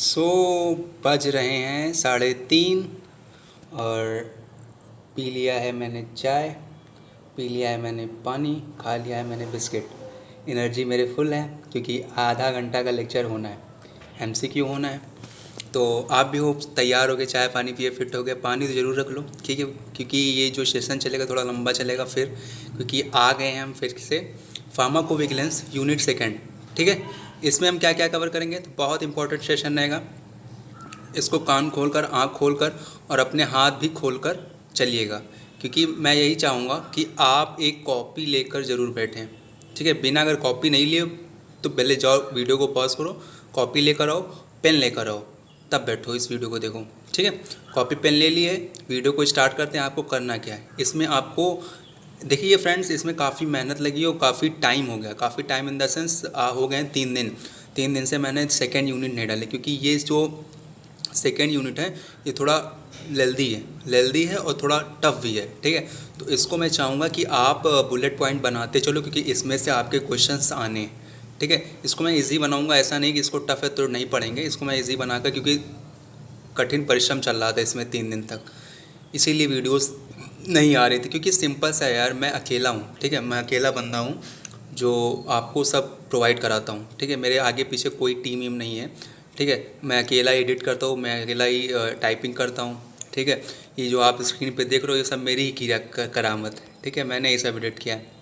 सो बज रहे हैं 3:30 और पी लिया है मैंने चाय, पी लिया है मैंने पानी, खा लिया है मैंने बिस्किट। एनर्जी मेरे फुल है क्योंकि आधा घंटा का लेक्चर होना है, एमसीक्यू होना है। तो आप भी हो तैयार हो गए, चाय पानी पिए, फिट हो गए। पानी तो ज़रूर रख लो, ठीक है, क्योंकि ये जो सेशन चलेगा थोड़ा लंबा चलेगा फिर, क्योंकि आ गए हैं हम फिर से फार्माकोविजिलेंस यूनिट सेकेंड। ठीक है, इसमें हम क्या क्या कवर करेंगे, तो बहुत इंपॉर्टेंट सेशन रहेगा। इसको कान खोलकर, आँख खोलकर और अपने हाथ भी खोलकर चलिएगा, क्योंकि मैं यही चाहूँगा कि आप एक कॉपी लेकर ज़रूर बैठें। ठीक है, बिना अगर कॉपी नहीं लिए तो पहले जाओ, वीडियो को पॉज करो, कॉपी लेकर आओ, पेन लेकर आओ, तब बैठो इस वीडियो को देखो। ठीक है, कॉपी पेन ले लिए, वीडियो को स्टार्ट करते हैं। आपको करना क्या है इसमें, आपको देखिए फ्रेंड्स, इसमें काफ़ी मेहनत लगी और काफ़ी टाइम हो गया। काफ़ी टाइम इन द सेंस हो गए 3 दिन। 3 दिन से मैंने सेकेंड यूनिट नहीं डाले, क्योंकि ये जो सेकेंड यूनिट है ये थोड़ा लेल्दी है और थोड़ा टफ भी है। ठीक है, तो इसको मैं चाहूँगा कि आप बुलेट पॉइंट बनाते चलो, क्योंकि इसमें से आपके क्वेश्चंस आने हैं। ठीक है, इसको मैं इजी बनाऊंगा, ऐसा नहीं कि इसको टफ है तो नहीं पढ़ेंगे। इसको मैं इजी बनाकर, क्योंकि कठिन परिश्रम चल रहा था इसमें 3 दिन तक, इसीलिए वीडियोस नहीं आ रही थी। क्योंकि सिंपल सा है यार, मैं अकेला हूँ। ठीक है, मैं अकेला बंदा हूँ जो आपको सब प्रोवाइड कराता हूँ। ठीक है, मेरे आगे पीछे कोई टीम वीम नहीं है। ठीक है, मैं अकेला ही एडिट करता हूँ, मैं अकेला ही टाइपिंग करता हूँ। ठीक है, ये जो आप स्क्रीन पे देख रहे हो ये सब मेरी ही करामत है। ठीक है, मैंने ये सब एडिट किया है,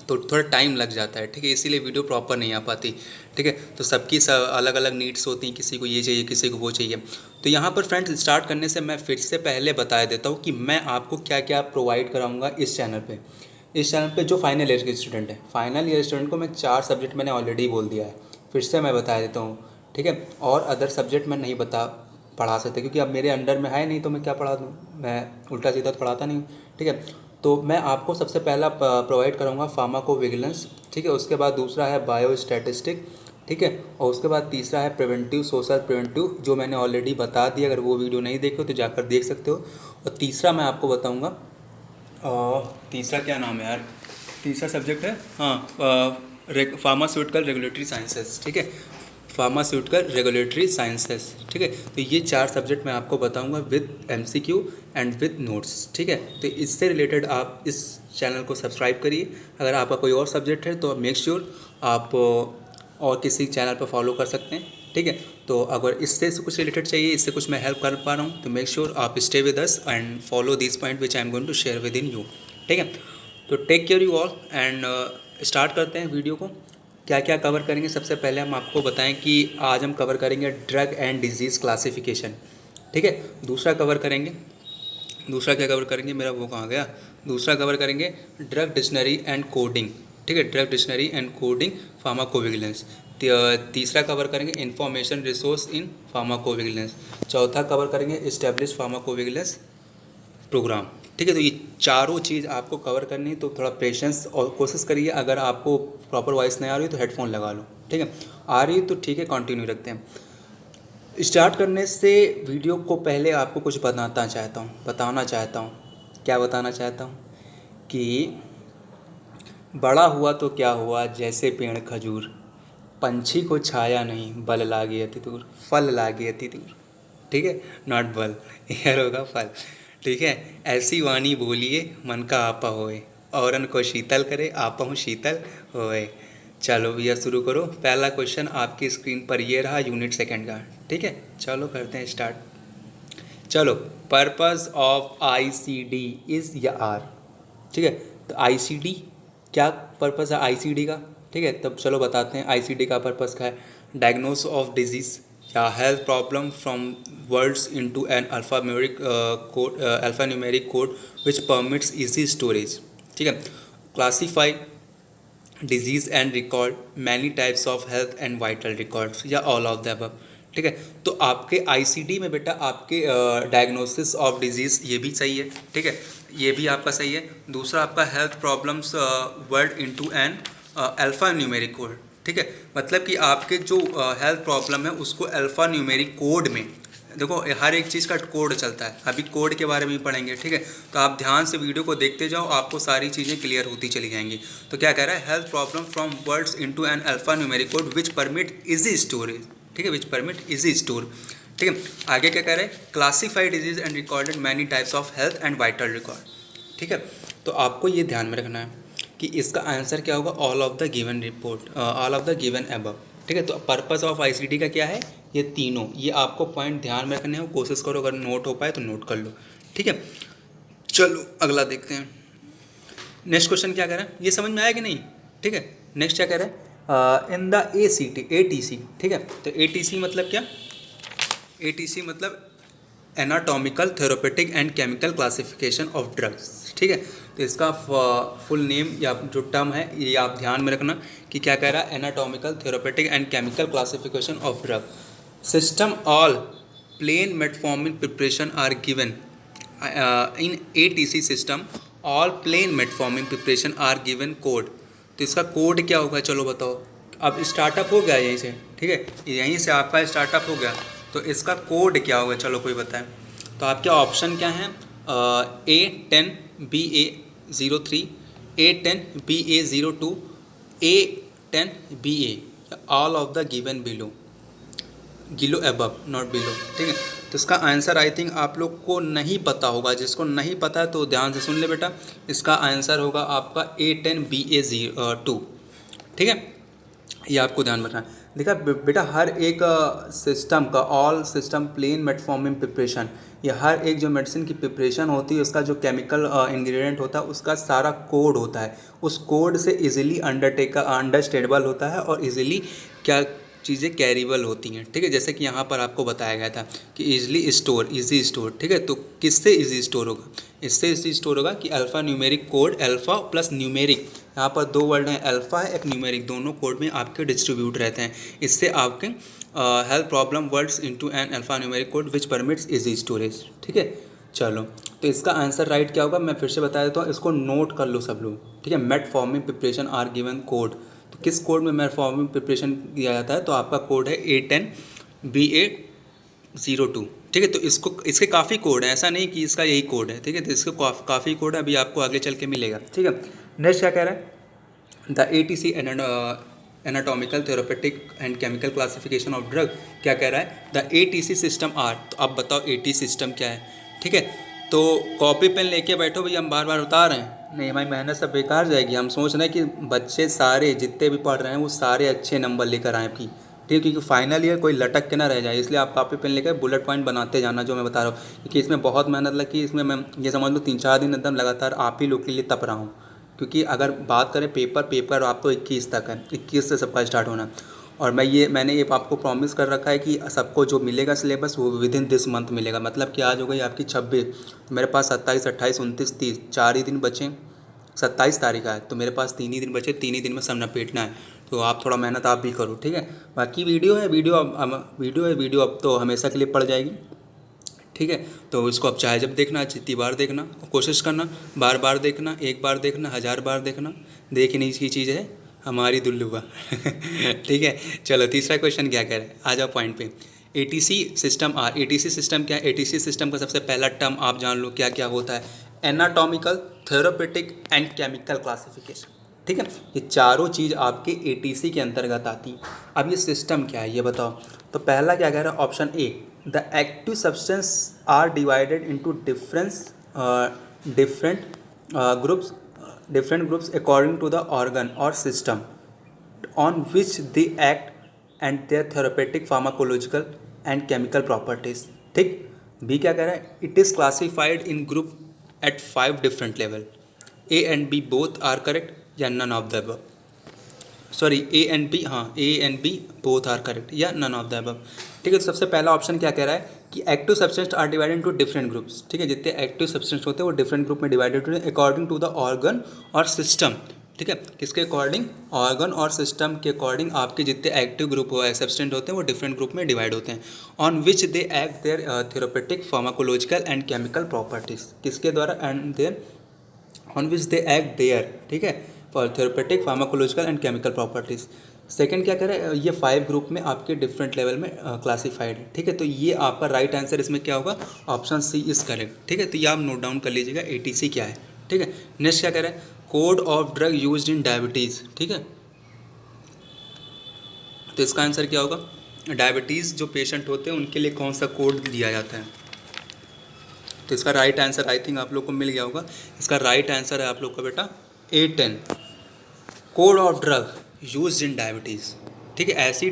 तो थोड़ा टाइम लग जाता है। ठीक है, इसीलिए वीडियो प्रॉपर नहीं आ पाती। ठीक है, तो सबकी सब अलग अलग नीड्स होती हैं, किसी को ये चाहिए, किसी को वो चाहिए। तो यहाँ पर फ्रेंड्स, स्टार्ट करने से मैं फिर से पहले बता देता हूँ कि मैं आपको क्या क्या प्रोवाइड कराऊंगा इस चैनल पे। इस चैनल पे जो फाइनल ईयर के स्टूडेंट हैं, फाइनल ईयर स्टूडेंट को मैं 4 सब्जेक्ट मैंने ऑलरेडी बोल दिया है, फिर से मैं बता देता हूँ। ठीक है, और अदर सब्जेक्ट मैं नहीं पढ़ा सकते, क्योंकि अब मेरे अंडर में है नहीं, तो मैं क्या पढ़ा दूँ, मैं उल्टा सीधा तो पढ़ाता नहीं। ठीक है, तो मैं आपको सबसे पहला प्रोवाइड करूँगा फार्माकोविजिलेंस। ठीक है, उसके बाद दूसरा है बायोस्टैटिस्टिक। ठीक है, और उसके बाद तीसरा है प्रिवेंटिव, सोशल प्रिवेंटिव, जो मैंने ऑलरेडी बता दिया। अगर वो वीडियो नहीं देखे हो तो जाकर देख सकते हो। और तीसरा मैं आपको बताऊँगा, तीसरा क्या नाम है यार, तीसरा सब्जेक्ट है, हाँ, फार्मास्यूटिकल रेगुलेटरी साइंसेस। ठीक है, फार्मास्यूटिकल रेगुलेटरी साइंसेस। ठीक है, तो ये 4 सब्जेक्ट मैं आपको बताऊंगा with MCQ and with notes. ठीक है, तो इससे रिलेटेड आप इस चैनल को सब्सक्राइब करिए। अगर आपका कोई और सब्जेक्ट है तो मेक श्योर आप और किसी चैनल पर फॉलो कर सकते हैं। ठीक है, तो अगर इससे कुछ रिलेटेड चाहिए, इससे कुछ मैं हेल्प कर पा रहा हूँ, तो मेक श्योर आप stay with us and follow this point which I am going to share with in you. ठीक है, तो take care you all and start करते हैं वीडियो को। क्या क्या कवर करेंगे, सबसे पहले हम आपको बताएं कि आज हम कवर करेंगे ड्रग एंड डिजीज़ क्लासिफिकेशन। ठीक है, दूसरा क्या कवर करेंगे, मेरा वो कहाँ गया, दूसरा कवर करेंगे ड्रग डिक्शनरी एंड कोडिंग। ठीक है, drug dictionary and coding pharmacovigilance. तीसरा कवर करेंगे इंफॉर्मेशन रिसोर्स इन फार्माकोविजिलेंस। चौथा कवर करेंगे इस्टेब्लिश फार्माकोविजिलेंस प्रोग्राम। ठीक है, तो ये चारों चीज़ आपको कवर करनी है, तो थोड़ा पेशेंस और कोशिश करिए। अगर आपको प्रॉपर वॉइस नहीं आ रही तो हेडफोन लगा लो। ठीक है, आ रही है तो ठीक है, कंटिन्यू रखते हैं। स्टार्ट करने से वीडियो को पहले आपको कुछ बताना चाहता हूँ। क्या बताना चाहता हूँ कि बड़ा हुआ तो क्या हुआ, जैसे पेड़ खजूर, पंछी को छाया नहीं, बल लागे अति दूर, फल लागे अति दूर। ठीक है, नॉट बल, यह होगा फल। ठीक है, ऐसी वाणी बोलिए मन का आपा होए, औरन को शीतल करे आपा हूँ शीतल होए। चलो भैया शुरू करो। पहला क्वेश्चन आपकी स्क्रीन पर ये रहा, यूनिट सेकंड का। ठीक है, चलो करते हैं स्टार्ट। चलो, पर्पस ऑफ आईसीडी इज़ या आर। ठीक है, तो आईसीडी क्या पर्पस है आईसीडी का। ठीक है, तब चलो बताते हैं आईसीडी का पर्पस क्या है। डायग्नोस ऑफ डिजीज़ या health problem from words into an alphanumeric code which permits easy storage. ठीक है, classify disease and record many types of health and vital records या ऑल ऑफ द अबव। ठीक है, तो आपके आईसीडी में बेटा आपके डायग्नोसिस ऑफ डिजीज़ ये भी सही है। ठीक है, ये भी आपका सही है। दूसरा आपका health problems word into an alpha numeric code. ठीक है, मतलब कि आपके जो हेल्थ प्रॉब्लम है उसको अल्फ़ा न्यूमेरिक कोड में, देखो हर एक चीज़ का कोड चलता है, अभी कोड के बारे में भी पढ़ेंगे। ठीक है, तो आप ध्यान से वीडियो को देखते जाओ, आपको सारी चीज़ें क्लियर होती चली जाएंगी। तो क्या कह रहा है, health problem from words into an alpha numeric code which permit easy storage. ठीक है, विच परमिट इजी स्टोर। ठीक है, आगे क्या कह रहे हैं, classify disease and recorded many types of health and vital record. ठीक है, तो आपको ये ध्यान में रखना है कि इसका आंसर क्या होगा, all of the given report, all of the given above. ठीक है, तो पर्पस ऑफ आईसीटी का क्या है, ये तीनों, ये आपको पॉइंट ध्यान में रखने हो, कोशिश करो अगर नोट हो पाए तो नोट कर लो। ठीक है, चलो अगला देखते हैं। नेक्स्ट क्वेश्चन क्या कह रहा है, ये समझ में आया कि नहीं। ठीक है, नेक्स्ट क्या कह रहा है, इन द ATC। ठीक है, तो ATC मतलब क्या, ATC मतलब anatomical therapeutic and chemical classification of drugs. ठीक है, तो इसका फुल नेम या जो टर्म है ये आप ध्यान में रखना कि क्या कह रहा है, anatomical therapeutic and chemical classification of drug system all plain metformin preparation are given in ATC system, all plain metformin preparation are given code. तो इसका कोड क्या होगा, चलो बताओ। अब स्टार्टअप हो गया यहीं से, ठीक है, यहीं से आपका स्टार्टअप हो गया, तो इसका कोड क्या होगा, चलो कोई बताए। तो आपके ऑप्शन क्या हैं, A10 BA03, A10 BA02, A10 BA, all of the given गिलो अबव नॉट बिलो। ठीक है, तो इसका आंसर आई थिंक आप लोग को नहीं पता होगा, जिसको नहीं पता है तो ध्यान से सुन ले बेटा, इसका आंसर होगा आपका A10 BA02। ठीक है, ये आपको ध्यान रखना है। देखा बेटा, हर एक सिस्टम का, all system plain metformin preparation, ये हर एक जो मेडिसिन की प्रिपरेशन होती है उसका जो केमिकल इंग्रेडिएंट होता है उसका सारा कोड होता है, उस कोड से इजीली अंडरस्टैंडेबल होता है और इजीली क्या चीज़ें कैरीबल होती हैं। ठीक है, जैसे कि यहाँ पर आपको बताया गया था कि इजी स्टोर। ठीक है, तो किससे इजी स्टोर होगा, इससे इजी स्टोर होगा कि alpha numeric code, alpha plus numeric, यहाँ पर दो वर्ड हैं, अल्फ़ा है एक न्यूमेरिक, दोनों कोड में आपके डिस्ट्रीब्यूट रहते हैं। इससे आपके health problem words into an alpha numeric code which permits easy storage. ठीक है, चलो तो इसका आंसर राइट क्या होगा, मैं फिर से बता देता हूँ, इसको नोट कर लो सब लोग। ठीक है, metformin preparation are given code, तो किस कोड में मेटफॉर्मिन प्रिपरेशन किया जाता है, तो आपका कोड है A10 BA02। ठीक है, तो इसके काफ़ी कोड हैं, ऐसा नहीं कि इसका यही कोड है। ठीक है, तो इसके काफ़ी कोड है, अभी आपको आगे चल के मिलेगा। ठीक है, नेक्स्ट क्या कह रहा है, the ATC anatomical therapeutic and chemical classification of drug, क्या कह रहा है, द ATC सिस्टम आर। तो अब बताओ ATC सिस्टम क्या है। ठीक है, तो कॉपी पेन लेके बैठो भैया, हम बार बार बता रहे हैं, नहीं हमारी मेहनत सब बेकार जाएगी। हम सोच रहे हैं कि बच्चे सारे जितने भी पढ़ रहे हैं वो सारे अच्छे नंबर लेकर आएँ आपकी। ठीक है, क्योंकि फाइनल ईयर कोई लटक के ना रह जाए, इसलिए आप कॉपी पेन लेकर बुलेट पॉइंट बनाते जाना, जो मैं बता रहा हूँ, क्योंकि इसमें बहुत मेहनत लगी। इसमें मैं ये समझ लो 3-4 दिन एकदम लगातार आप ही लोग के लिए तप रहा हूँ, क्योंकि अगर बात करें पेपर आप तो 21 तक है, 21 से सबका स्टार्ट होना। और मैंने ये आपको प्रॉमिस कर रखा है कि सबको जो मिलेगा सिलेबस वो विद इन दिस मंथ मिलेगा। मतलब कि आज हो गई आपकी 26, तो मेरे पास 27, 28, 29, 30 4 ही दिन बचे। 27 तारीख है तो मेरे पास 3 ही दिन बचे, 3 ही दिन में सब नपेटना है। तो आप थोड़ा मेहनत आप भी करो। ठीक है, बाकी वीडियो अब तो हमेशा के लिए पड़ जाएगी। ठीक है, तो इसको आप चाहे जब देखना, जितनी बार देखना, कोशिश करना, बार बार देखना, एक बार देखना, 1000 बार देखना, देखने की चीज़ है हमारी दुल्लुआ। ठीक है, चलो तीसरा क्वेश्चन क्या कह रहे हैं, आ जाओ पॉइंट पे। ATC system are, ATC system क्या है, ATC सिस्टम का सबसे पहला टर्म आप जान लो क्या क्या होता है, anatomical therapeutic and chemical classification. ठीक है, ये चारों चीज़ आपके ATC के अंतर्गत आती हैं। अब ये सिस्टम क्या है ये बताओ। तो पहला क्या कह रहा है, option A, the active substance are divided into different groups according to the organ or system on which they act and their therapeutic, pharmacological and chemical properties। ठीक, बी क्या कह रहा है, it is classified in group at 5 different level, A and B both are correct या none of the above। Sorry A and B, हाँ A and B both are correct या none of the above। ठीक है, तो सबसे पहला option क्या कह रहा है कि active substance are divided into different groups. ठीक है, जितने एक्टिव सब्सटेंस होते हैं वो डिफरेंट ग्रुप में डिवाइडेड होते हैं अकॉर्डिंग टू द ऑर्गन और सिस्टम। ठीक है, किसके अकॉर्डिंग, ऑर्गन और सिस्टम के अकॉर्डिंग आपके जितने एक्टिव ग्रुप सब्सटेंस होते हैं वो डिफरेंट ग्रुप में डिवाइड होते हैं। On which they act their therapeutic, pharmacological and chemical properties, किसके द्वारा, and their on which they act their. ठीक है, for therapeutic, pharmacological and chemical properties. Second क्या करें, ये 5 ग्रुप में आपके डिफरेंट लेवल में क्लासिफाइड है। ठीक है, तो ये आपका राइट आंसर इसमें क्या होगा, ऑप्शन सी इज़ करेक्ट। ठीक है, तो ये आप नोट डाउन कर लीजिएगा ATC क्या है। ठीक है, नेक्स्ट क्या करें, code of drug used in diabetes. ठीक है, तो इसका आंसर क्या होगा, डायबिटीज़ जो पेशेंट होते हैं उनके लिए कौन सा कोड दिया जाता है। तो इसका राइट आंसर आई थिंक आप लोग को मिल गया होगा। इसका राइट आंसर है आप लोग का बेटा A10, code of drug used in diabetes. ठीक है, ऐसी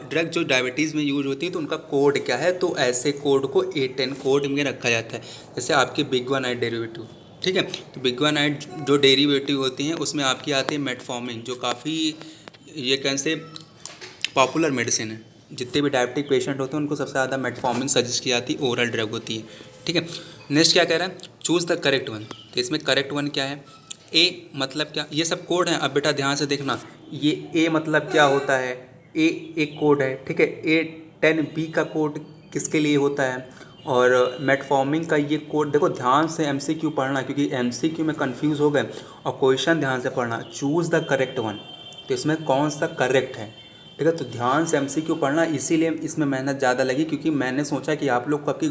ड्रग जो डायबिटीज़ में यूज होती है तो उनका कोड क्या है, तो ऐसे कोड को A10 कोड में रखा जाता है। जैसे आपके बिग वन नाइट डेरिवेटिव, ठीक है, तो बिग वन नाइट जो डेरिवेटिव होती हैं उसमें आपकी आती है मेटफॉर्मिन, जो काफ़ी ये कैसे पॉपुलर मेडिसिन है। जितने भी डायबिटिक पेशेंट होते हैं उनको सबसे ज़्यादा मेटफॉर्मिन सजेस्ट की जाती है, ओरल ड्रग होती है। ठीक है, नेक्स्ट क्या कह रहा है, चूज़ द करेक्ट वन। तो इसमें करेक्ट वन क्या है, ए मतलब क्या, ये सब कोड हैं। अब बेटा ध्यान से देखना, ये ए मतलब क्या होता है, ए एक कोड है। ठीक है, A10B का कोड किसके लिए होता है, और मेटफॉर्मिन का ये कोड देखो ध्यान से MCQ पढ़ना, क्योंकि MCQ में कंफ्यूज हो गए। और क्वेश्चन ध्यान से पढ़ना, चूज़ द करेक्ट वन, तो इसमें कौन सा करेक्ट है। ठीक है, तो ध्यान से MCQ पढ़ना, इसीलिए इसमें मेहनत ज़्यादा लगी, क्योंकि मैंने सोचा कि आप लोग को आपकी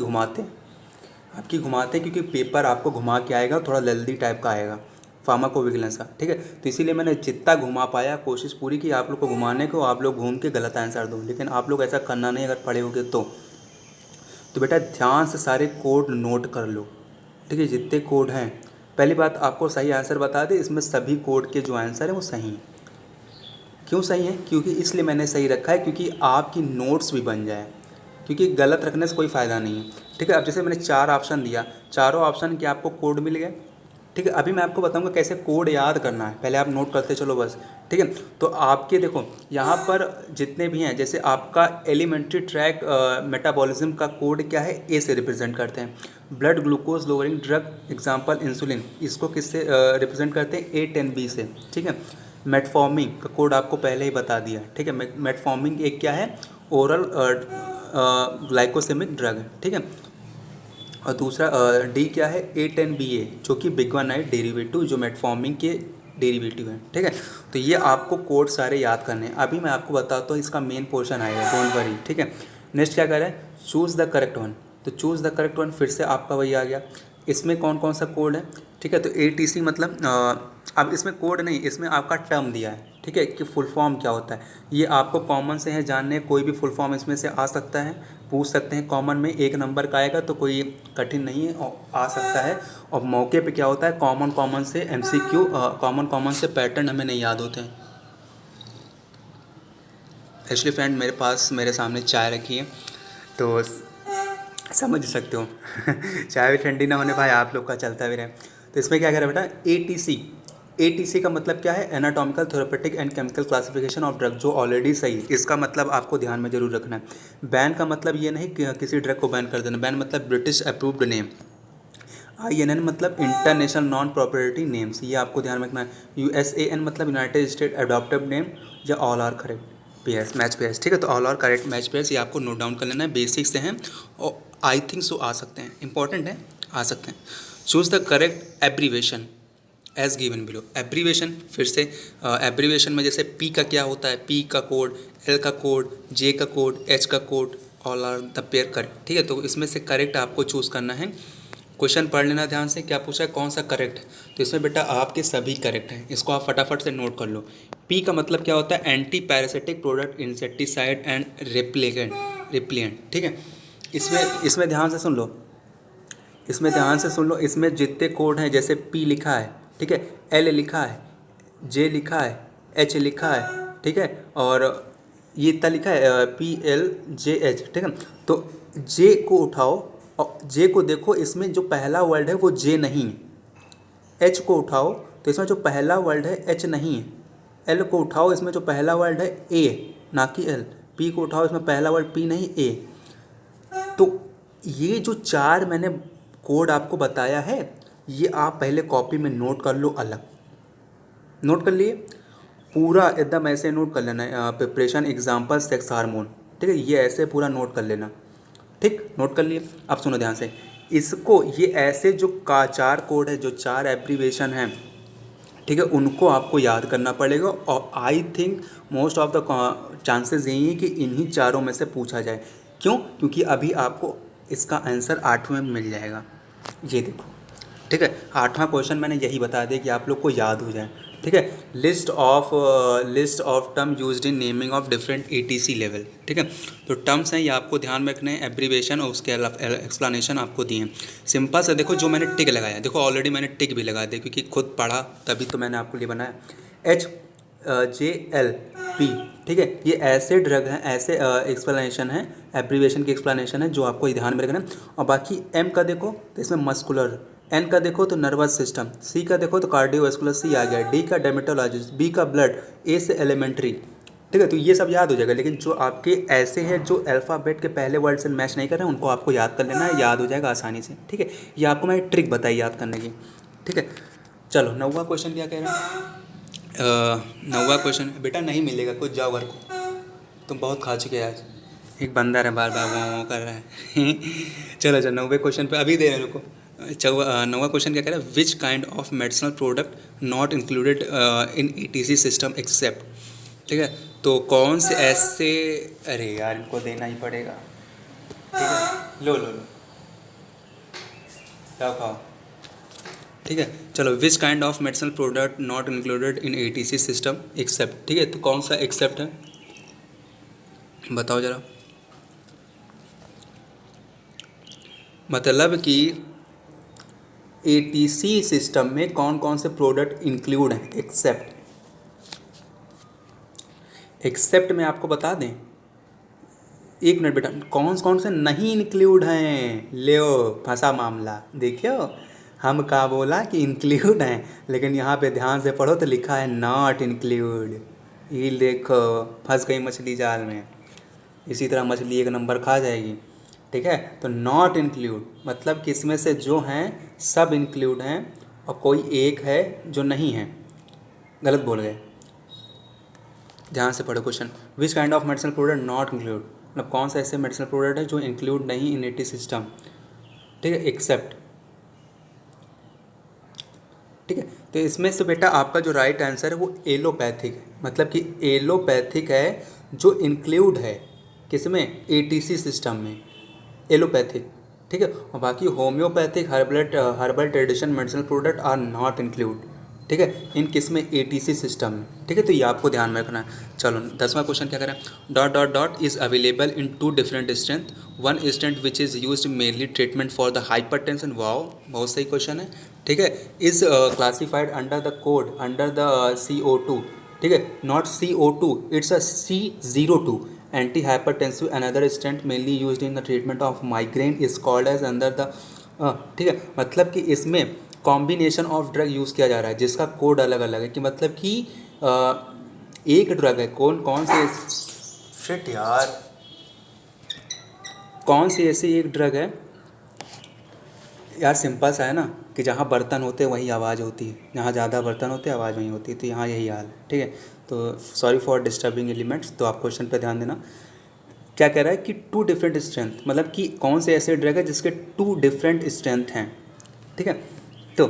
घुमाते क्योंकि पेपर आपको घुमा के आएगा, थोड़ा जल्दी टाइप का आएगा फार्माकोविजिलेंस का। ठीक है, तो इसीलिए मैंने जितना घुमा पाया कोशिश पूरी की आप लोग को घुमाने को, आप लोग घूम के गलत आंसर दो, लेकिन आप लोग ऐसा करना नहीं अगर पढ़े होगे तो बेटा ध्यान से सारे कोड नोट कर लो। ठीक है, जितने कोड हैं, पहली बात आपको सही आंसर बता दें, इसमें सभी कोड के जो आंसर हैं वो सही हैं। क्यों सही है, क्योंकि इसलिए मैंने सही रखा है क्योंकि आपकी नोट्स भी बन जाए, क्योंकि गलत रखने से कोई फ़ायदा नहीं है। ठीक है, अब जैसे मैंने 4 ऑप्शन दिया, चारों ऑप्शन के आपको कोड मिल गए। ठीक है, अभी मैं आपको बताऊंगा कैसे कोड याद करना है, पहले आप नोट करते चलो बस। ठीक है, तो आपके देखो यहाँ पर जितने भी हैं, जैसे आपका एलिमेंट्री ट्रैक मेटाबॉलिज्म का कोड क्या है, ए से रिप्रेजेंट करते हैं। Blood glucose lowering drug example insulin, इसको किससे रिप्रेजेंट करते हैं, A10B से। ठीक है, मेटफॉर्मिन का कोड आपको पहले ही बता दिया। ठीक है, मेटफॉर्मिन एक क्या है, ओरल ग्लाइकोसेमिक ड्रग है। ठीक है, और दूसरा डी क्या है, A10BA, जो कि बिग वन नाइट डेरिवेटिव, जो मेटफॉर्मिन के डेरिवेटिव है। ठीक है, तो ये आपको कोड सारे याद करने हैं। अभी मैं आपको बताता हूँ, इसका मेन पोर्शन आएगा, डोंट वरी। ठीक है, नेक्स्ट क्या कर रहे हैं, चूज़ द करेक्ट वन। तो चूज़ द करेक्ट वन फिर से आपका वही आ गया। इसमें कौन कौन सा कोड है, ठीक है, तो ATC मतलब अब इसमें कोड नहीं, इसमें आपका टर्म दिया है। ठीक है, कि फुल फॉर्म क्या होता है, ये आपको कॉमन से है जानने, कोई भी फुल फॉर्म इसमें से आ सकता है, पूछ सकते हैं। कॉमन में 1 नंबर का आएगा तो कोई कठिन नहीं है, और आ सकता है। और मौके पे क्या होता है, कॉमन से MCQ, कॉमन से पैटर्न हमें नहीं याद होते हैं। एक्चुअली फ्रेंड, मेरे सामने चाय रखी है तो समझ सकते हो चाय भी ठंडी ना होने भाई, आप लोग का चलता भी रहे। तो इसमें क्या कह रहा है बेटा, ATC का मतलब क्या है, anatomical therapeutic and chemical classification of drug, जो ऑलरेडी सही है। इसका मतलब आपको ध्यान में जरूर रखना है। बैन का मतलब ये नहीं कि किसी ड्रग को बैन कर देना, बैन मतलब ब्रिटिश अप्रूव्ड नेम। INN मतलब इंटरनेशनल नॉन प्रॉपर्टी नेम्स, ये आपको ध्यान में रखना है। USAN मतलब यूनाइटेड स्टेट अडॉप्टेड नेम, या all are correct pairs, match pairs. ठीक है, तो all are correct match pairs, ये आपको नोट डाउन कर लेना है, बेसिक से हैं और आई थिंक सो आ सकते हैं, इंपॉर्टेंट है, आ सकते हैं। Choose the correct abbreviation as given below. Abbreviation फिर से, एब्रीवेशन में जैसे P का क्या होता है, P का कोड, L का कोड, J का कोड, H का code, all are the pair correct. ठीक है, तो इसमें से करेक्ट आपको चूज़ करना है। क्वेश्चन पढ़ लेना ध्यान से, क्या पूछा है, कौन सा करेक्ट है। तो इसमें बेटा आपके सभी करेक्ट हैं, इसको आप फटाफट से नोट कर लो। P का मतलब क्या होता है, anti parasitic product, insecticide and repellent. ठीक है, इसमें ध्यान से सुन लो, इसमें जितने कोड हैं, जैसे P लिखा है, ठीक है, L लिखा है, J लिखा है, H लिखा है, ठीक है, और ये इतना लिखा है PLJH। ठीक है, तो J को उठाओ और J को देखो, इसमें जो पहला वर्ड है वो J नहीं है। H को उठाओ तो इसमें जो पहला वर्ड है H नहीं है। L को उठाओ, इसमें जो पहला वर्ड है A ना कि L। P को उठाओ, इसमें पहला वर्ड P नहीं A। तो ये जो 4 मैंने कोड आपको बताया है, ये आप पहले कॉपी में नोट कर लो, अलग नोट कर लिए, पूरा एकदम ऐसे नोट कर लेना, प्रिपरेशन एग्जाम्पल सेक्स हार्मोन। ठीक है, ये ऐसे पूरा नोट कर लेना। ठीक, नोट कर लिए। अब सुनो ध्यान से, इसको ये ऐसे जो 4 कोड है, जो 4 एब्रीवेशन हैं, ठीक है, उनको आपको याद करना पड़ेगा। और I think most of the chances यही है कि इन्हीं चारों में से पूछा जाए। क्यों, क्योंकि अभी आपको इसका आंसर 8वें में मिल जाएगा, ये देखो। ठीक है, 8वां क्वेश्चन मैंने यही बता दिया कि आप लोग को याद हो जाए। ठीक है। List of term used in naming of different ATC level. ठीक है, तो टर्म्स हैं ये आपको ध्यान में रखने हैं, एब्रीवेशन और उसके एक्सप्लेनेशन आपको दिए हैं। सिंपल सा देखो, जो मैंने टिक लगाया, देखो ऑलरेडी मैंने टिक भी लगा दिया क्योंकि खुद पढ़ा तभी तो मैंने आपके लिए बनाया। HJLP, ठीक है, ये ऐसे ड्रग हैं, ऐसे एक्सप्लेनेशन है, एब्रीवेशन की एक्सप्लेनेशन है जो आपको ध्यान में रखना है। और बाकी M का देखो तो इसमें मस्कुलर, N का देखो तो नर्वस सिस्टम, C का देखो तो कार्डियोवैस्कुलर, C आ गया, D का डेमेटोलॉजिस्ट, B का ब्लड, A से एलिमेंट्री। ठीक है, तो ये सब याद हो जाएगा। लेकिन जो आपके ऐसे हैं जो अल्फ़ाबेट के पहले वर्ड से मैच नहीं कर रहे हैं उनको आपको याद कर लेना है, याद हो जाएगा आसानी से। ठीक है, ये आपको मैं ट्रिक बताई याद करने की। ठीक है, चलो 9वां क्वेश्चन क्या कह रहे हैं। 9वां क्वेश्चन बेटा नहीं मिलेगा, कुछ जाओ घर को, तुम बहुत खा चुके आज। एक बंदा है बार बार वो कर रहा है चलो 9वें क्वेश्चन पे अभी दे रहे रुको। 9वां क्वेश्चन क्या कह रहा है, which kind of medicinal product not included in ETC system except. ठीक है, तो कौन से ऐसे, अरे यार इनको देना ही पड़ेगा। ठीक है, लो लो लो खाओ खाओ। ठीक है, चलो, which kind of medicinal product not included in ETC system except. ठीक है, तो कौन सा एक्सेप्ट है बताओ ज़रा। मतलब कि ATC सिस्टम में कौन कौन से प्रोडक्ट इंक्लूड हैं एक्सेप्ट। एक्सेप्ट में आपको बता दें, एक मिनट बेटा, कौन कौन से नहीं इंक्लूड हैं। ले फंसा मामला, देखियो हम का बोला कि इंक्लूड हैं, लेकिन यहाँ पे ध्यान से पढ़ो तो लिखा है नॉट इंक्लूड। ये देखो फंस गई मछली जाल में, इसी तरह मछली एक नंबर खा जाएगी। ठीक है, तो नॉट इंक्लूड मतलब कि इसमें से जो हैं सब इंक्लूड हैं और कोई एक है जो नहीं है। गलत बोल गए, ध्यान से पढ़ो question. Which kind of medicinal product not include, मतलब कौन सा ऐसे मेडिसिनल प्रोडक्ट है जो इंक्लूड नहीं इन ETC सिस्टम। ठीक है, एक्सेप्ट। ठीक है, तो इसमें से बेटा आपका जो राइट आंसर है वो एलोपैथिक है, मतलब कि एलोपैथिक है जो इंक्लूड है किसमें, ETC सिस्टम में, एलोपैथिक। ठीक है, और बाकी homeopathic, herbal tradition medicinal product are not include. ठीक है, इन किसमें, ETC सिस्टम में। ठीक है, तो ये आपको ध्यान में रखना है। चलो 10वां क्वेश्चन क्या करें, dot dot dot is available in 2 different strength, one strength which is used mainly treatment for the hypertension. Wow, बहुत सही क्वेश्चन है। ठीक है, is classified under the code under the CO2। ठीक है, not CO2, it's a C02 anti hypertensive. Another stent mainly used in the treatment of migraine is called as under the. ठीक है, मतलब कि इसमें कॉम्बिनेशन ऑफ ड्रग यूज़ किया जा रहा है जिसका कोड अलग अलग है, कि मतलब कि एक ड्रग है, कौन से, शिट यार, कौन सी ऐसी एक ड्रग है यार, सिंपल सा है ना, कि जहाँ बर्तन होते हैं वही आवाज़ होती है, जहाँ ज़्यादा बर्तन होते हैं आवाज़ वहीं होती है, तो यहाँ यही हाल। ठीक है, तो सॉरी फॉर डिस्टर्बिंग एलिमेंट्स, तो आप क्वेश्चन पे ध्यान देना। क्या कह रहा है कि 2 डिफरेंट स्ट्रेंथ, मतलब कि कौन से ऐसे ड्रग है जिसके 2 डिफरेंट स्ट्रेंथ हैं। ठीक है, तो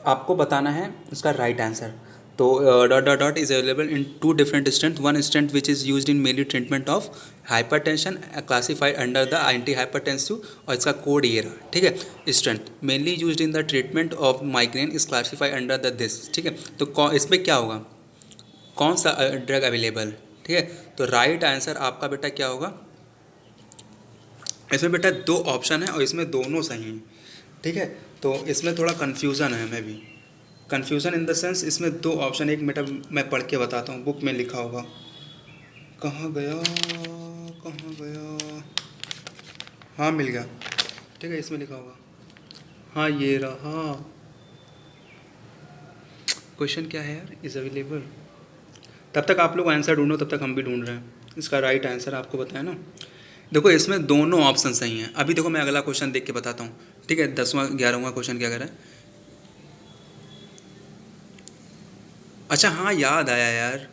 आपको बताना है उसका राइट आंसर। तो dot dot dot is available in 2 different strength, one strength which is used in mainly treatment of hypertension classified under the anti hypertensive, और इसका कोड ये रहा। ठीक है, strength mainly used in the treatment of migraine is classified under the this. ठीक है, तो इसमें क्या होगा, कौन सा ड्रग अवेलेबल। ठीक है, तो राइट आंसर आपका बेटा क्या होगा, इसमें बेटा 2 ऑप्शन है और इसमें दोनों सही हैं। ठीक है, तो इसमें थोड़ा कन्फ्यूज़न है, हमें भी कन्फ्यूज़न इन द सेंस, इसमें 2 ऑप्शन, एक बेटा मैं पढ़ के बताता हूँ, बुक में लिखा होगा, कहाँ गया कहाँ गया, हाँ मिल गया। ठीक है, इसमें लिखा होगा, हाँ ये रहा। क्वेश्चन क्या है यार, इज़ अवेलेबल। तब तक आप लोग आंसर ढूंढो, तब तक हम भी ढूंढ रहे हैं। इसका राइट आंसर आपको बताया ना, देखो इसमें दोनों ऑप्शन सही हैं। अभी देखो मैं अगला क्वेश्चन देख के बताता हूँ। ठीक है, 10वां 11वां क्वेश्चन क्या कर रहा है, अच्छा हाँ याद आया यार,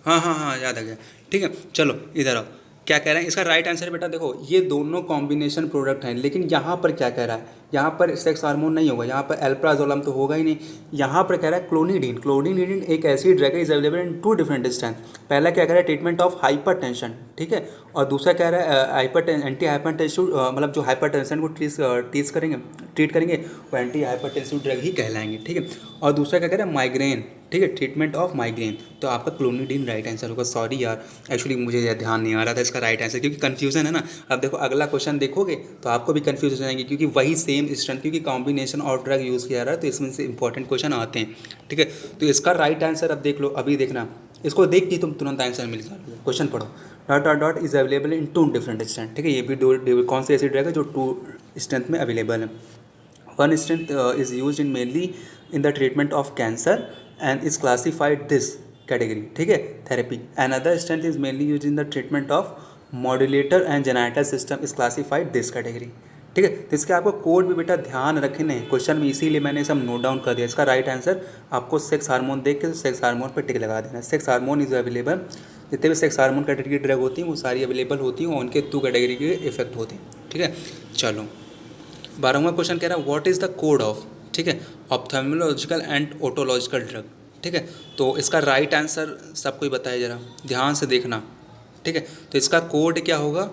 हाँ हाँ हाँ याद आ गया। ठीक है, चलो इधर आओ। क्या कह रहे हैं, इसका राइट आंसर बेटा देखो ये दोनों कॉम्बिनेशन प्रोडक्ट हैं, लेकिन यहाँ पर क्या कह रहा है, यहाँ पर सेक्स हार्मोन नहीं होगा, यहाँ पर एल्प्राजोलम तो होगा ही नहीं। यहाँ पर कह रहा है क्लोनिडीन। क्लोनिडीन एक ऐसी ड्रग है, is available in 2 different strength. पहला क्या कह रहा है, ट्रीटमेंट ऑफ हाइपरटेंशन, ठीक है, और दूसरा कह रहा है एंटी हाइपरटेंसिव, मतलब जो हाइपरटेंशन को ट्रीट करेंगे वो एंटी हाइपरटेंसिव ड्रग ही कहलाएंगे, ठीक है। और दूसरा क्या कह रहा है, माइग्रेन, ठीक है, ट्रीटमेंट ऑफ माइग्रेन। तो आपका क्लोनिडीन राइट आंसर होगा। सॉरी यार, एक्चुअली मुझे यह ध्यान नहीं आ रहा था इसका राइट आंसर, क्योंकि कंफ्यूजन है ना। अब देखो अगला क्वेश्चन देखोगे तो आपको भी कंफ्यूज हो जाएंगे, क्योंकि वही सेम स्ट्रेंथ, क्योंकि कॉम्बिनेशन ऑफ ड्रग यूज़ किया रहा है, तो इसमें से इंपॉर्टेंट क्वेश्चन आते हैं, ठीक है। तो इसका राइट आंसर अब देख लो, अभी देखना, इसको देख के तुम तुरंत आंसर मिल जाएगा। क्वेश्चन पढ़ो, dot dot dot is available in 2 different strength, ठीक है। ये भी कौन सी ऐसी ड्रग है जो 2 स्ट्रेंथ में अवेलेबल है। One strength is use in mainly in the treatment of cancer and is classified this category, ठीक है, therapy. Another strength is mainly use in the treatment of modulator and genital system is classified this category, ठीक है। तो इसके आपको code भी बेटा ध्यान रखने हैं क्वेश्चन में, इसीलिए मैंने सब नोट डाउन कर दिया। इसका राइट आंसर आपको सेक्स हार्मोन देख के सेक्स हार्मोन पर टिक लगा देना। सेक्स हार्मोन इज अवेलेबल, जितने भी सेक्स हार्मोन कैटेगरी की ड्रग होती हैं वो सारी अवेलेबल होती हैं और उनके 2 कैटेगरी के इफेक्ट होते हैं, ठीक है। चलो 12वां क्वेश्चन कह रहा है what is the code of, ठीक है, ऑप्थेल्मोलॉजिकल एंड ओटोलॉजिकल ड्रग, ठीक है। तो इसका राइट आंसर सबको ही बताया, जरा ध्यान से देखना, ठीक है। तो इसका कोड क्या होगा,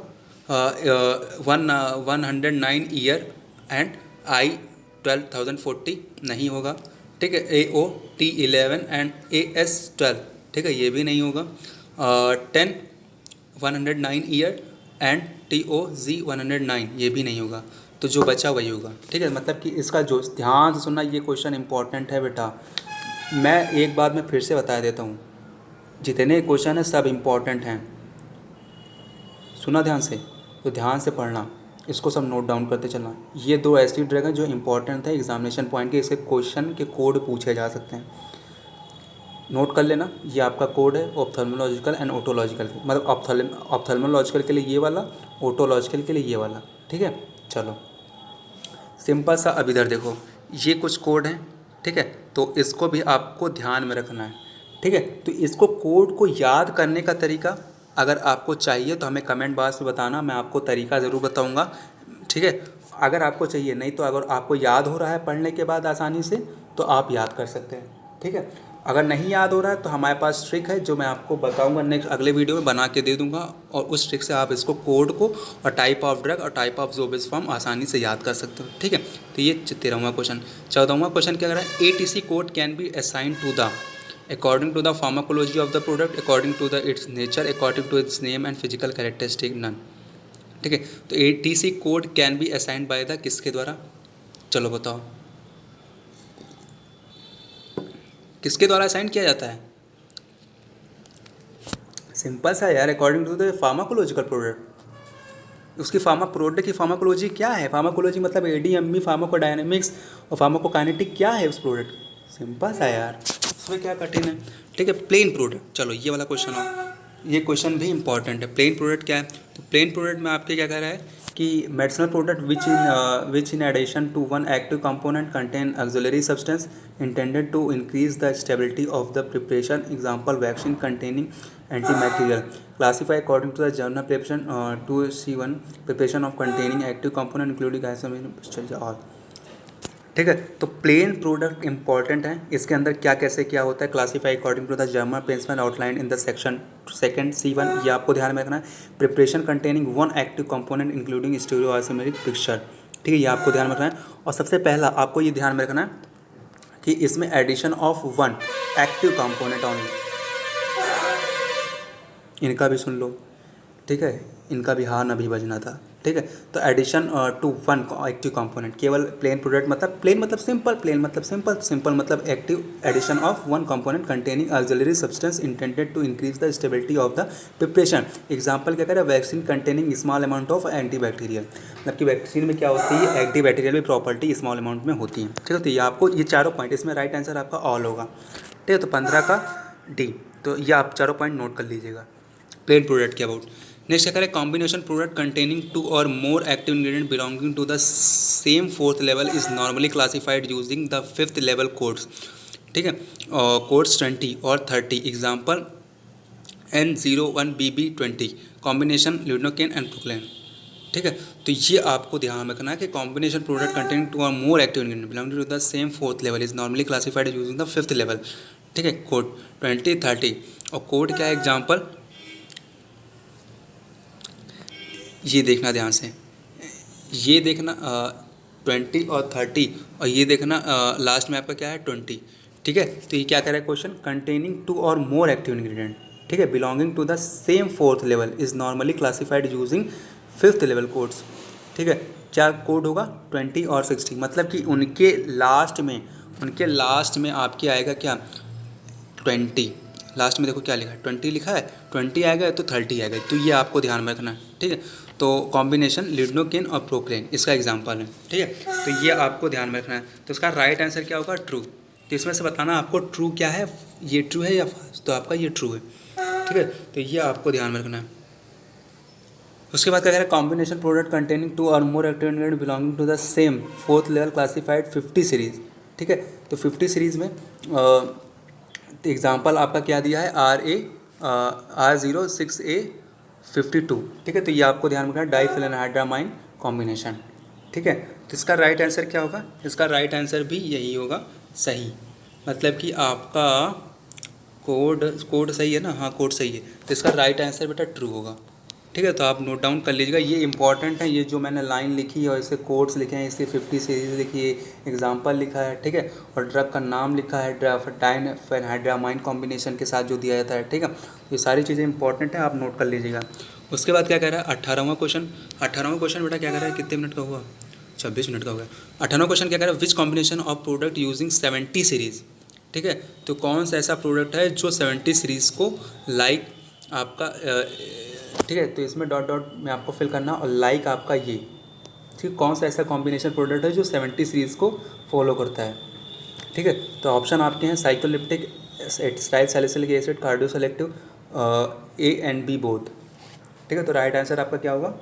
109 ईयर एंड I12040 नहीं होगा, ठीक है। AOT11 एंड AS12, ठीक है, ये भी नहीं होगा। 109 ईयर एंड TOZ109 ये भी नहीं होगा। तो जो बचा वही होगा, ठीक है। मतलब कि इसका जो, ध्यान से सुनना, ये क्वेश्चन इंपॉर्टेंट है बेटा। मैं एक बात में फिर से बता देता हूँ, जितने क्वेश्चन हैं सब इम्पॉर्टेंट हैं, सुना ध्यान से, तो ध्यान से पढ़ना, इसको सब नोट डाउन करते चलना। ये 2 ऐसी ड्रग हैं जो इंपॉर्टेंट है एग्जामिनेशन पॉइंट के, इससे क्वेश्चन के कोड पूछे जा सकते हैं, नोट कर लेना। ये आपका कोड है ऑप्थेल्मोलॉजिकल एंड ओटोलॉजिकल, मतलब ऑप्थेल्मोलॉजिकल के लिए ये वाला, ओटोलॉजिकल के लिए ये वाला, ठीक है। चलो सिंपल सा, अब इधर देखो, ये कुछ कोड हैं, ठीक है, तो इसको भी आपको ध्यान में रखना है, ठीक है। तो इसको कोड को याद करने का तरीका अगर आपको चाहिए तो हमें कमेंट बॉक्स में बताना, मैं आपको तरीका ज़रूर बताऊंगा, ठीक है। अगर आपको चाहिए, नहीं तो अगर आपको याद हो रहा है पढ़ने के बाद आसानी से तो आप याद कर सकते हैं, ठीक है। अगर नहीं याद हो रहा है तो हमारे पास ट्रिक है जो मैं आपको बताऊंगा नेक्स्ट अगले वीडियो में बना के दे दूंगा, और उस ट्रिक से आप इसको कोड को और टाइप ऑफ ड्रग और टाइप ऑफ जोबेस फॉर्म आसानी से याद कर सकते हो, ठीक है। तो ये 13वां क्वेश्चन। 14वां क्वेश्चन क्या कर रहा है, ATC code can be assign to the according to the pharmacology of the product, according to the its nature, according to its name and physical characteristic, none, ठीक है। तो ATC code can be assigned by the, किसके द्वारा, चलो बताओ किसके द्वारा assign किया जाता है। सिंपल सा यार, according to the pharmacological product. उसकी प्रोडक्ट की फार्माकोलॉजी क्या है, फार्माकोलॉजी मतलब ADME, फार्माकोडायनेमिक्स और फार्माकोकाइनेटिक क्या है उस प्रोडक्ट की, सिंपल सा यार, इसमें क्या कठिन है, ठीक है। प्लेन प्रोडक्ट, चलो ये वाला क्वेश्चन हो, ये क्वेश्चन भी इंपॉर्टेंट है। प्लेन प्रोडक्ट क्या है, तो प्लेन प्रोडक्ट में आपके क्या कह रहा है कि medicinal product which in addition to one active component contain auxiliary substance intended to increase the stability of the preparation, example vaccine containing antibacterial, classify according to the general preparation 2C1 preparation of containing active component including all, ठीक है। तो plane product important है, इसके अंदर क्या कैसे क्या होता है, classify according to the general principle outline in the section 2 C1, ये आपको ध्यान में रखना है। Preparation containing one active component including stereo isomeric picture, ठीक है, ये आपको ध्यान में रखना है। और सबसे पहला आपको ये ध्यान में रखना है कि इसमें addition of one active component only, इनका भी सुन लो, ठीक है, इनका भी हार अभी बजना था, ठीक है। तो addition to one active component, केवल प्लेन प्रोडक्ट मतलब प्लेन मतलब सिंपल, प्लेन मतलब सिंपल मतलब active, addition of one component containing auxiliary substance intended to increase the stability of the preparation, example क्या करें, vaccine containing small amount of antibacterial, मतलब कि vaccine में क्या होती है, एंटीबैक्टीरियल भी प्रॉपर्टी स्मॉल अमाउंट में होती है, ठीक है। तो ये आपको ये चारों पॉइंट, इसमें राइट आंसर आपका ऑल होगा, ठीक है। तो 15 का D, तो ये आप चारों पॉइंट नोट कर लीजिएगा। प्लेन प्रोडक्ट के अबाउट। नेक्स्ट क्या करें, combination product containing 2 or more active ingredient belonging to the same 4th level is normally classified using the 5th level codes, ठीक है, कोड्स 20 और 30, example N01BB20 combination lidocaine and procaine. ठीक है, तो ये आपको ध्यान रखना है कि combination product containing two or more active ingredient belonging to the same fourth level is normally classified using the fifth level. ठीक है, कोड 20-30 और कोड क्या है एग्जाम्पल, ये देखना ध्यान से, ये देखना 20 और 30 और ये देखना लास्ट में आपका क्या है 20। ठीक है, तो ये क्या कह रहा है question, containing two or more active ingredient, ठीक है, belonging to the same fourth level is normally classified using fifth level codes. ठीक है, क्या कोड होगा 20 और 60, मतलब कि उनके लास्ट में आपके आएगा क्या 20, लास्ट में देखो क्या लिखा है 20 लिखा है, 20 आएगा तो 30 आएगा, तो ये आपको ध्यान में रखना है। ठीक है, तो कॉम्बिनेशन लिडोकेन और प्रोक्लेन इसका एग्जांपल है। ठीक है, तो ये आपको ध्यान में रखना है। तो इसका राइट आंसर क्या होगा, ट्रू। तो इसमें से बताना आपको ट्रू क्या है, ये ट्रू है या फॉल्स, तो आपका ये ट्रू है। ठीक है, तो ये आपको ध्यान में रखना है। उसके बाद क्या कह रहा है, combination product containing two or more active ingredient belonging to the same fourth level classified 50 series. ठीक है, तो 50 सीरीज में एग्जाम्पल आपका क्या दिया है, R06A52। ठीक है, तो ये आपको ध्यान रखना है, डाइफिनाइड्रामाइन कॉम्बिनेशन। ठीक है, तो इसका राइट आंसर क्या होगा, इसका राइट आंसर भी यही होगा, सही, मतलब कि आपका कोड सही है ना, हाँ कोड सही है, तो इसका राइट आंसर बेटा ट्रू होगा। ठीक है, तो आप नोट डाउन कर लीजिएगा, ये इंपॉर्टेंट है, ये जो मैंने लाइन लिखी है और इसके कोड्स लिखे हैं, इसके 50 सीरीज लिखी है, एग्जाम्पल लिखा है। ठीक है, और ड्रग का नाम लिखा है, डाइफेनहाइड्रामाइन कॉम्बिनेशन के साथ जो दिया जाता है। ठीक है, ये सारी चीज़ें इंपॉर्टेंट हैं, आप नोट कर लीजिएगा। उसके बाद क्या कह रहा है 18वां क्वेश्चन, 18वां क्वेश्चन बेटा क्या कह रहा है, कितने मिनट का हुआ, 26 मिनट का हो गया। 18वां क्वेश्चन क्या कह रहा है, which combination of product using 70 series. ठीक है, तो कौन सा ऐसा प्रोडक्ट है जो 70 सीरीज़ को लाइक आपका ठीक है, तो इसमें डॉट डॉट में आपको फिल करना और लाइक आपका ये। ठीक, कौन सा ऐसा कॉम्बिनेशन प्रोडक्ट है जो 70 सीरीज़ को फॉलो करता है। ठीक है, तो ऑप्शन आपके हैं cyclolytic acetyl salicylic acid, cardio selective, A and B both. ठीक है, तो राइट आंसर आपका क्या होगा,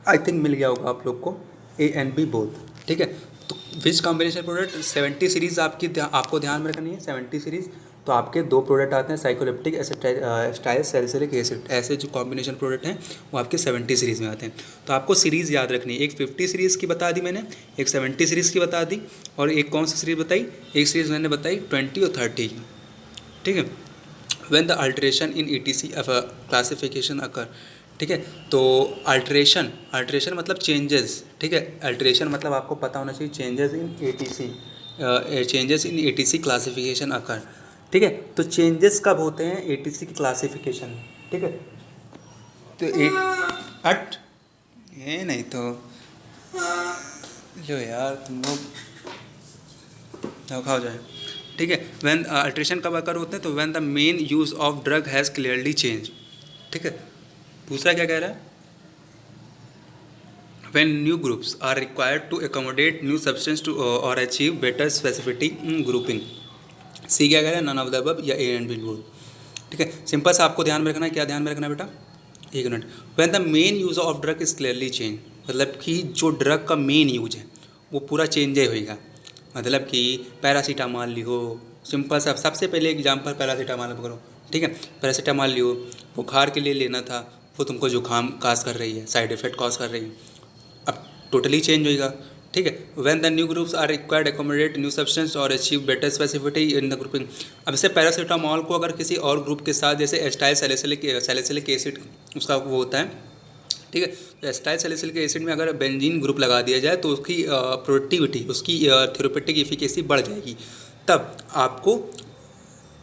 आई थिंक मिल गया होगा आप लोग को, A and B बोथ। ठीक है, तो विच कॉम्बिनेशन प्रोडक्ट 70 सीरीज़ आपको ध्यान में रखनी है, 70 सीरीज़, तो आपके दो प्रोडक्ट आते हैं साइक्लोलिप्टिक एसिटाइल सैलिसिलिक एसिड, ऐसे जो कॉम्बिनेशन प्रोडक्ट हैं वो आपके 70 सीरीज़ में आते हैं। तो आपको सीरीज़ याद रखनी है, एक 50 सीरीज़ की बता दी मैंने, एक 70 सीरीज़ की बता दी, और एक कौन सी सीरीज़ बताई, एक सीरीज़ मैंने बताई 20 और 30। ठीक है, when the alteration in ETC classification occur. ठीक है, तो अल्ट्रेशन मतलब चेंजेस। ठीक है, अल्ट्रेशन मतलब आपको पता होना चाहिए changes in ATC classification occur. ठीक है, तो चेंजेस कब होते हैं ATC की क्लासिफिकेशन में। ठीक है, तो एक हट ये नहीं तो लो यार तुम लोग खाओ जाए। ठीक है, व्हेन अल्ट्रेशन कब अकर होते हैं, तो when the main use of drug has clearly change. ठीक है, दूसरा क्या कह रहा है, when new groups are required to accommodate new substance to or achieve better specificity in grouping. C क्या कह रहा है, नन ऑफ द अबव या A and B बोथ। ठीक है, सिंपल सा आपको ध्यान में रखना है, क्या ध्यान में रखना है बेटा, एक minute, when the main use of drug is clearly change, मतलब कि जो ड्रग का मेन यूज है वो पूरा चेंज होएगा। मतलब कि पैरासीटामॉल लियो, सिंपल सा, सबसे पहले एग्जांपल पैरासीटामॉल करो। ठीक है, पैरासीटामॉल लियो, बुखार के लिए लेना था, वो तुमको जुकाम काज कर रही है, साइड इफेक्ट कॉज कर रही है, अब टोटली चेंज होएगा। ठीक है, when the new groups are required accommodate new substance or achieve better specificity in the grouping. अब जैसे पैरासीटामॉल को अगर किसी और ग्रुप के साथ, जैसे एस्टाइल सैलिसिलिक एसिड उसका वो होता है। ठीक है, तो एस्टाइल सैलिसिलिक एसिड में अगर बेंजीन ग्रुप लगा दिया जाए तो उसकी प्रोडक्टिविटी, उसकी थेरेपेटिक इफिकेसी बढ़ जाएगी, तब आपको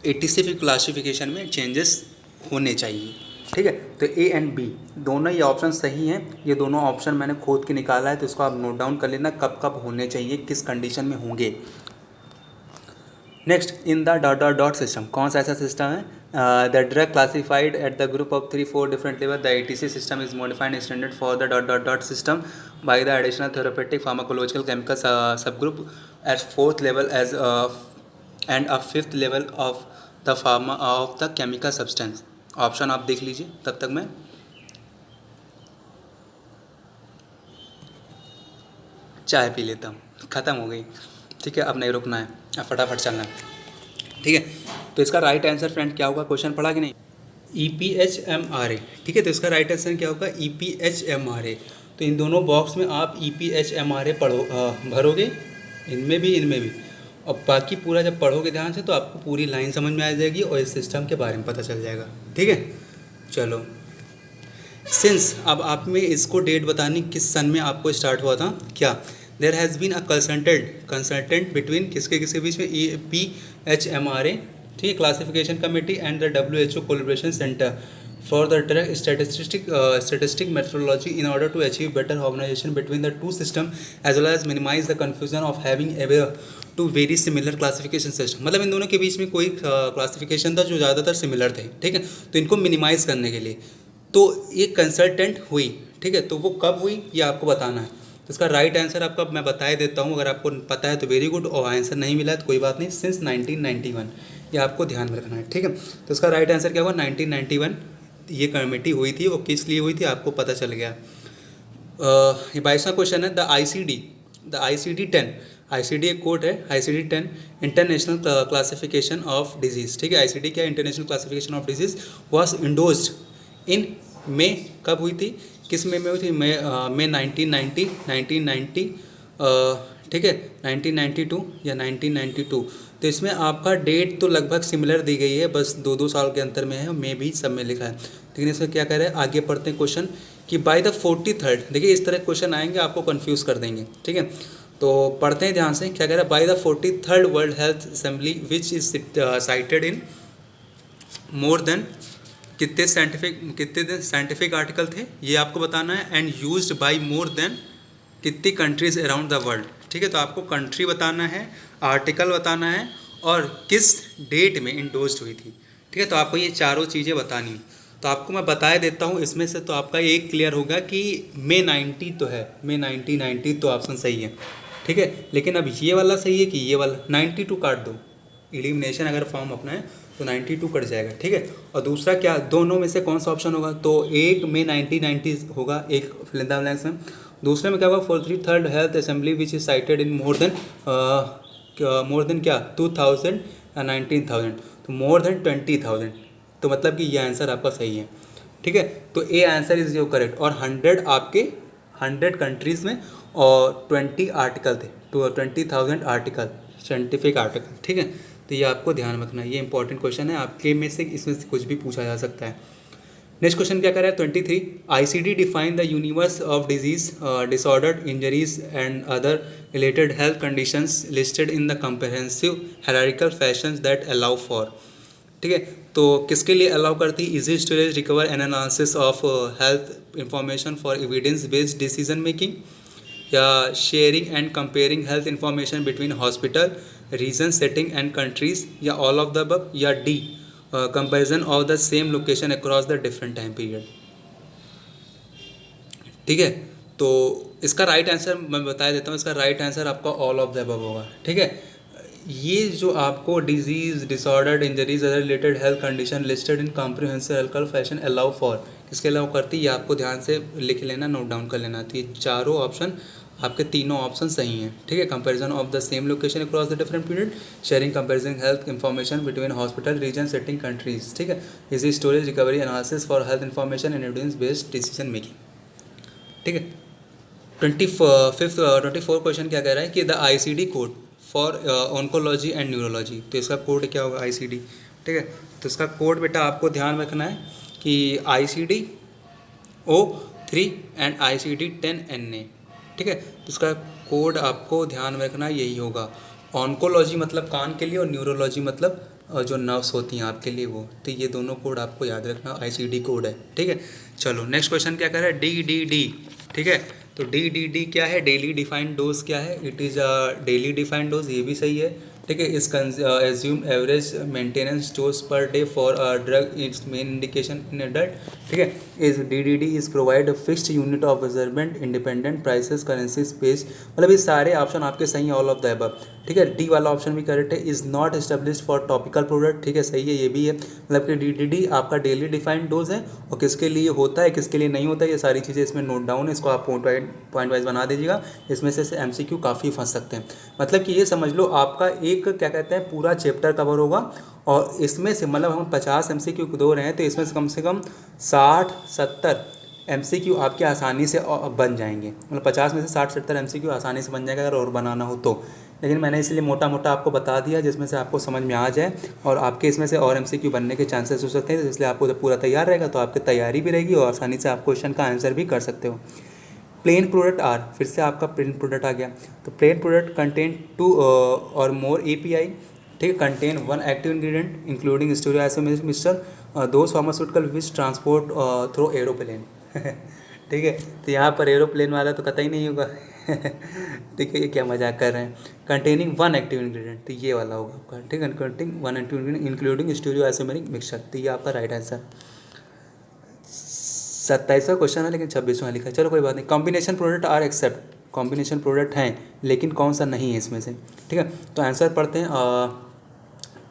ATC क्लासिफिकेशन में चेंजेस होने चाहिए। ठीक है, तो A and B दोनों ये ऑप्शन सही हैं, ये दोनों ऑप्शन मैंने खोद के निकाला है, तो इसको आप नोट डाउन कर लेना कब कब होने चाहिए, किस कंडीशन में होंगे। Next, in the dot dot dot system, कौन सा ऐसा सिस्टम है, the drug classified at the group of 3-4 different level, the ATC system is modified extended for the dot dot dot system by the additional therapeutic pharmacological chemical sub group at 4th level as and a 5th level of the pharma of the chemical substance. Option आप देख लीजिए, तब तक मैं चाय P लेता हूँ, ख़त्म हो गई। ठीक है, अब नहीं रुकना है, अब फटाफट चलना है। ठीक है। तो इसका राइट आंसर फ्रेंड क्या होगा, क्वेश्चन पढ़ा कि नहीं, EPHMRA। ठीक है, तो इसका राइट आंसर क्या होगा, EPHMRA। तो इन दोनों बॉक्स में आप EPHMRA भरोगे, इनमें भी इनमें भी, और बाकी पूरा जब पढ़ोगे ध्यान से तो आपको पूरी लाइन समझ में आ जाएगी और इस सिस्टम के बारे में पता चल जाएगा। ठीक है, चलो सिंस अब आप में इसको डेट बतानी किस सन में आपको स्टार्ट हुआ था क्या। There has been a consultant between किसके किसके बीच में, EPHMRA, ठीक है, classification committee and the WHO collaboration centre for the drug statistic methodology in order to achieve better organisation between the two system as well as minimise the confusion of having ever two very similar classification system. मतलब इन दोनों के बीच में कोई classification था जो ज़्यादातर similar थे। ठीक है, तो इनको मिनिमाइज़ करने के लिए तो ये कंसल्टेंट हुई। ठीक है, तो वो कब हुई ये आपको बताना है। तो इसका राइट आंसर आपका मैं बता देता हूँ, अगर आपको पता है तो वेरी गुड, और आंसर नहीं मिला है तो कोई बात नहीं, सिंस 1991 ये आपको ध्यान में रखना है। ठीक है, तो इसका राइट आंसर क्या हुआ, 1991 ये कमेटी हुई थी, वो किस लिए हुई थी आपको पता चल गया। ये 22वां क्वेश्चन है, द ICD एक कोड है, ICD-10 international classification of disease. ठीक है, ICD क्या, international classification of diseases was endorsed in May, कब हुई थी, किस में हुई थी, मे 1990, ठीक है, 1992 या 1992। तो इसमें आपका डेट तो लगभग सिमिलर दी गई है, बस 2-2 साल के अंतर में है, मे भी सब में लिखा है। लेकिन इसमें क्या कह रहा है, आगे पढ़ते हैं क्वेश्चन कि बाय द 43rd, देखिए इस तरह क्वेश्चन आएंगे आपको कंफ्यूज कर देंगे। ठीक है, तो पढ़ते हैं ध्यान से, क्या कह रहा है, by the 43rd world health assembly which is cited in more than कितने साइंटिफिक आर्टिकल थे ये आपको बताना है, and used by more than कितनी कंट्रीज अराउंड द वर्ल्ड। ठीक है, तो आपको कंट्री बताना है, आर्टिकल बताना है, और किस डेट में इंडोज्ड हुई थी। ठीक है, तो आपको ये चारों चीज़ें बतानी है। तो आपको मैं बता देता हूँ इसमें से, तो आपका एक क्लियर होगा कि मे 90 तो है, मे 1990 तो ऑप्शन सही है। ठीक है, लेकिन अब ये वाला सही है कि ये वाला, 92 काट दो, एलिमिनेशन अगर फॉर्म अपना है तो 92 कट जाएगा। ठीक है, और दूसरा क्या, दोनों में से कौन सा ऑप्शन होगा, तो एक में 1990 होगा, एक फिल इन द ब्लैंक्स में। दूसरे में क्या होगा, 43rd health assembly which is cited in more than क्या 2000 या 19,000, तो मोर देन 20,000, तो मतलब कि ये आंसर आपका सही है। ठीक है, तो A answer is your correct, और 100 आपके 100 कंट्रीज़ में और 20 आर्टिकल थे, तो 20,000 आर्टिकल, साइंटिफिक आर्टिकल। ठीक है, तो ये आपको ध्यान रखना है, ये इंपॉर्टेंट क्वेश्चन है आपके में से, इसमें से कुछ भी पूछा जा सकता है। नेक्स्ट क्वेश्चन क्या कर रहा है, 23, ICD define the universe of disease disorder injuries and other related health conditions listed in the comprehensive hierarchical fashions that allow for. ठीक है, तो किसके लिए अलाउ करती है, easy storage, recover and analysis of health information for evidence based decision making, या sharing and comparing health information between hospital, region, setting and countries, या all of the above, या D comparison of the same location across the different time period. ठीक है, तो इसका right answer मैं बता देता हूँ, इसका राइट आंसर आपका ऑल ऑफ द अबव होगा। ठीक है, ये जो आपको disease, disorder, injuries, other related health condition listed in comprehensive health fashion allow for, किसके अलाउ करती है ये आपको ध्यान से लिख लेना, नोट डाउन कर लेना। तो ये चारों ऑप्शन आपके तीनों ऑप्शन सही हैं। ठीक है, comparison of the same location across the different period, sharing comparison health information between hospital, region, setting, countries. ठीक है, easy storage, recovery, analysis for health information and evidence based decision making. ठीक है, 24 question क्या कह रहा है कि the ICD code for oncology and neurology, तो इसका कोड क्या होगा, ICD। ठीक है, तो इसका कोड बेटा आपको ध्यान रखना है कि ICD-03 एंड ICD-10NA। ठीक है, तो इसका कोड आपको ध्यान में रखना यही होगा। ऑन्कोलॉजी मतलब कान के लिए, और न्यूरोलॉजी मतलब जो नर्व्स होती हैं आपके लिए वो, तो ये दोनों कोड आपको याद रखना, ICD कोड है। ठीक है, चलो नेक्स्ट क्वेश्चन क्या कर रहा है, DDD। ठीक है, तो DDD क्या है, डेली डिफाइंड डोज क्या है, it is a daily defined dose, ये भी सही है। ठीक है, इस assume average maintenance dose per day for a drug it's main indication in adult. ठीक है, is DDD is provide fixed unit of measurement, independent prices, currency space, मतलब ये सारे ऑप्शन आपके सही हैं, ऑल ऑफ द अबव। ठीक है, डी वाला ऑप्शन भी करेक्ट है, is not established for topical product. ठीक है, सही है, ये भी है, मतलब कि DDD आपका डेली डिफाइंड डोज है, और किसके लिए होता है, किसके लिए नहीं होता है, ये सारी चीज़ें इसमें नोट डाउन है, इसको आप पॉइंट वाइज बना दीजिएगा, इसमें से MCQ काफ़ी फंस सकते हैं। मतलब कि ये समझ लो आपका एक एक क्या कहते हैं पूरा चैप्टर कवर होगा, और इसमें से मतलब हम 50 MCQ दो रहे हैं तो इसमें से कम 60-70 MCQ आपके आसानी से बन जाएंगे। मतलब 50 में से 60-70 MCQ आसानी से बन जाएगा अगर और बनाना हो तो। लेकिन मैंने इसलिए मोटा मोटा आपको बता दिया जिसमें से आपको समझ में आ जाए, और आपके इसमें से और MCQ बनने के चांसेस हो सकते हैं, इसलिए आपको जब पूरा तैयार रहेगा तो आपकी तैयारी भी रहेगी और आसानी से आप क्वेश्चन का आंसर भी कर सकते हो। प्लेन प्रोडक्ट आर, फिर से आपका प्लेन प्रोडक्ट आ गया। तो plane product contain 2 or more API, ठीक है, contain 1 active ingredient including stereoisomeric mixture those pharmaceutical which transport through aeroplane. ठीक है, तो यहाँ पर एरोप्लेन वाला तो कतई नहीं होगा। ठीक है, ये क्या मजाक कर रहे हैं। कंटेनिंग 1 एक्टिव इंग्रेडिएंट, तो ये वाला होगा आपका, ठीक है, containing 1 active ingredient including stereoisomeric mixture, तो ये आपका राइट आंसर। 27वां क्वेश्चन है लेकिन 26वां लिखा है, चलो कोई बात नहीं। Combination product are except, combination product हैं लेकिन कौन सा नहीं है इसमें से, ठीक है। तो आंसर पढ़ते हैं।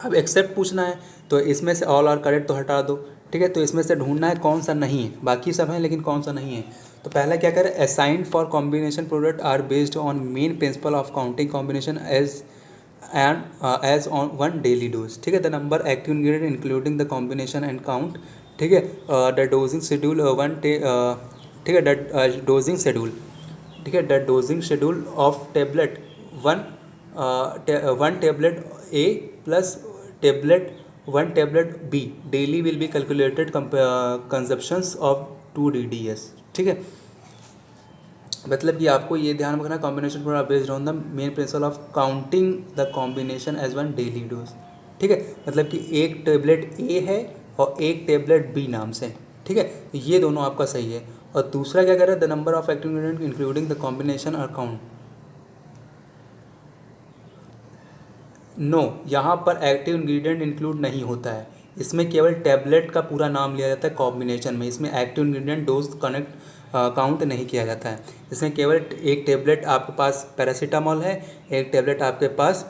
अब एक्सेप्ट पूछना है तो इसमें से ऑल आर करेक्ट तो हटा दो, ठीक है। तो इसमें से ढूंढना है कौन सा नहीं है, बाकी सब हैं लेकिन कौन सा नहीं है। तो पहला क्या करें, assigned for combination product are based on main principle of counting combination as on 1 daily dose, ठीक है। The number active ingredient including the combination and count, ठीक है। द डोजिंग शेड्यूल ठीक है, द डोजिंग शेड्यूल, ठीक है, the dosing schedule of tablet 1 tablet A plus tablet 1 tablet B daily will be calculated consumptions of 2 DDS, ठीक है। मतलब कि आपको ये ध्यान रखना, combination product based on the main principle of counting the combination as 1 daily dose, ठीक है। मतलब कि एक टेबलेट A है और एक टेबलेट B नाम से, ठीक है। ये दोनों आपका सही है। और दूसरा क्या कह रहा है, the number of active ingredient including the combination और काउंट, नो, यहाँ पर एक्टिव इंग्रेडिएंट इंक्लूड नहीं होता है, इसमें केवल टैबलेट का पूरा नाम लिया जाता है कॉम्बिनेशन में। इसमें active ingredient dose connect count नहीं किया जाता है। इसमें केवल एक टैबलेट आपके पास पैरासीटामॉल है, एक टैबलेट आपके पास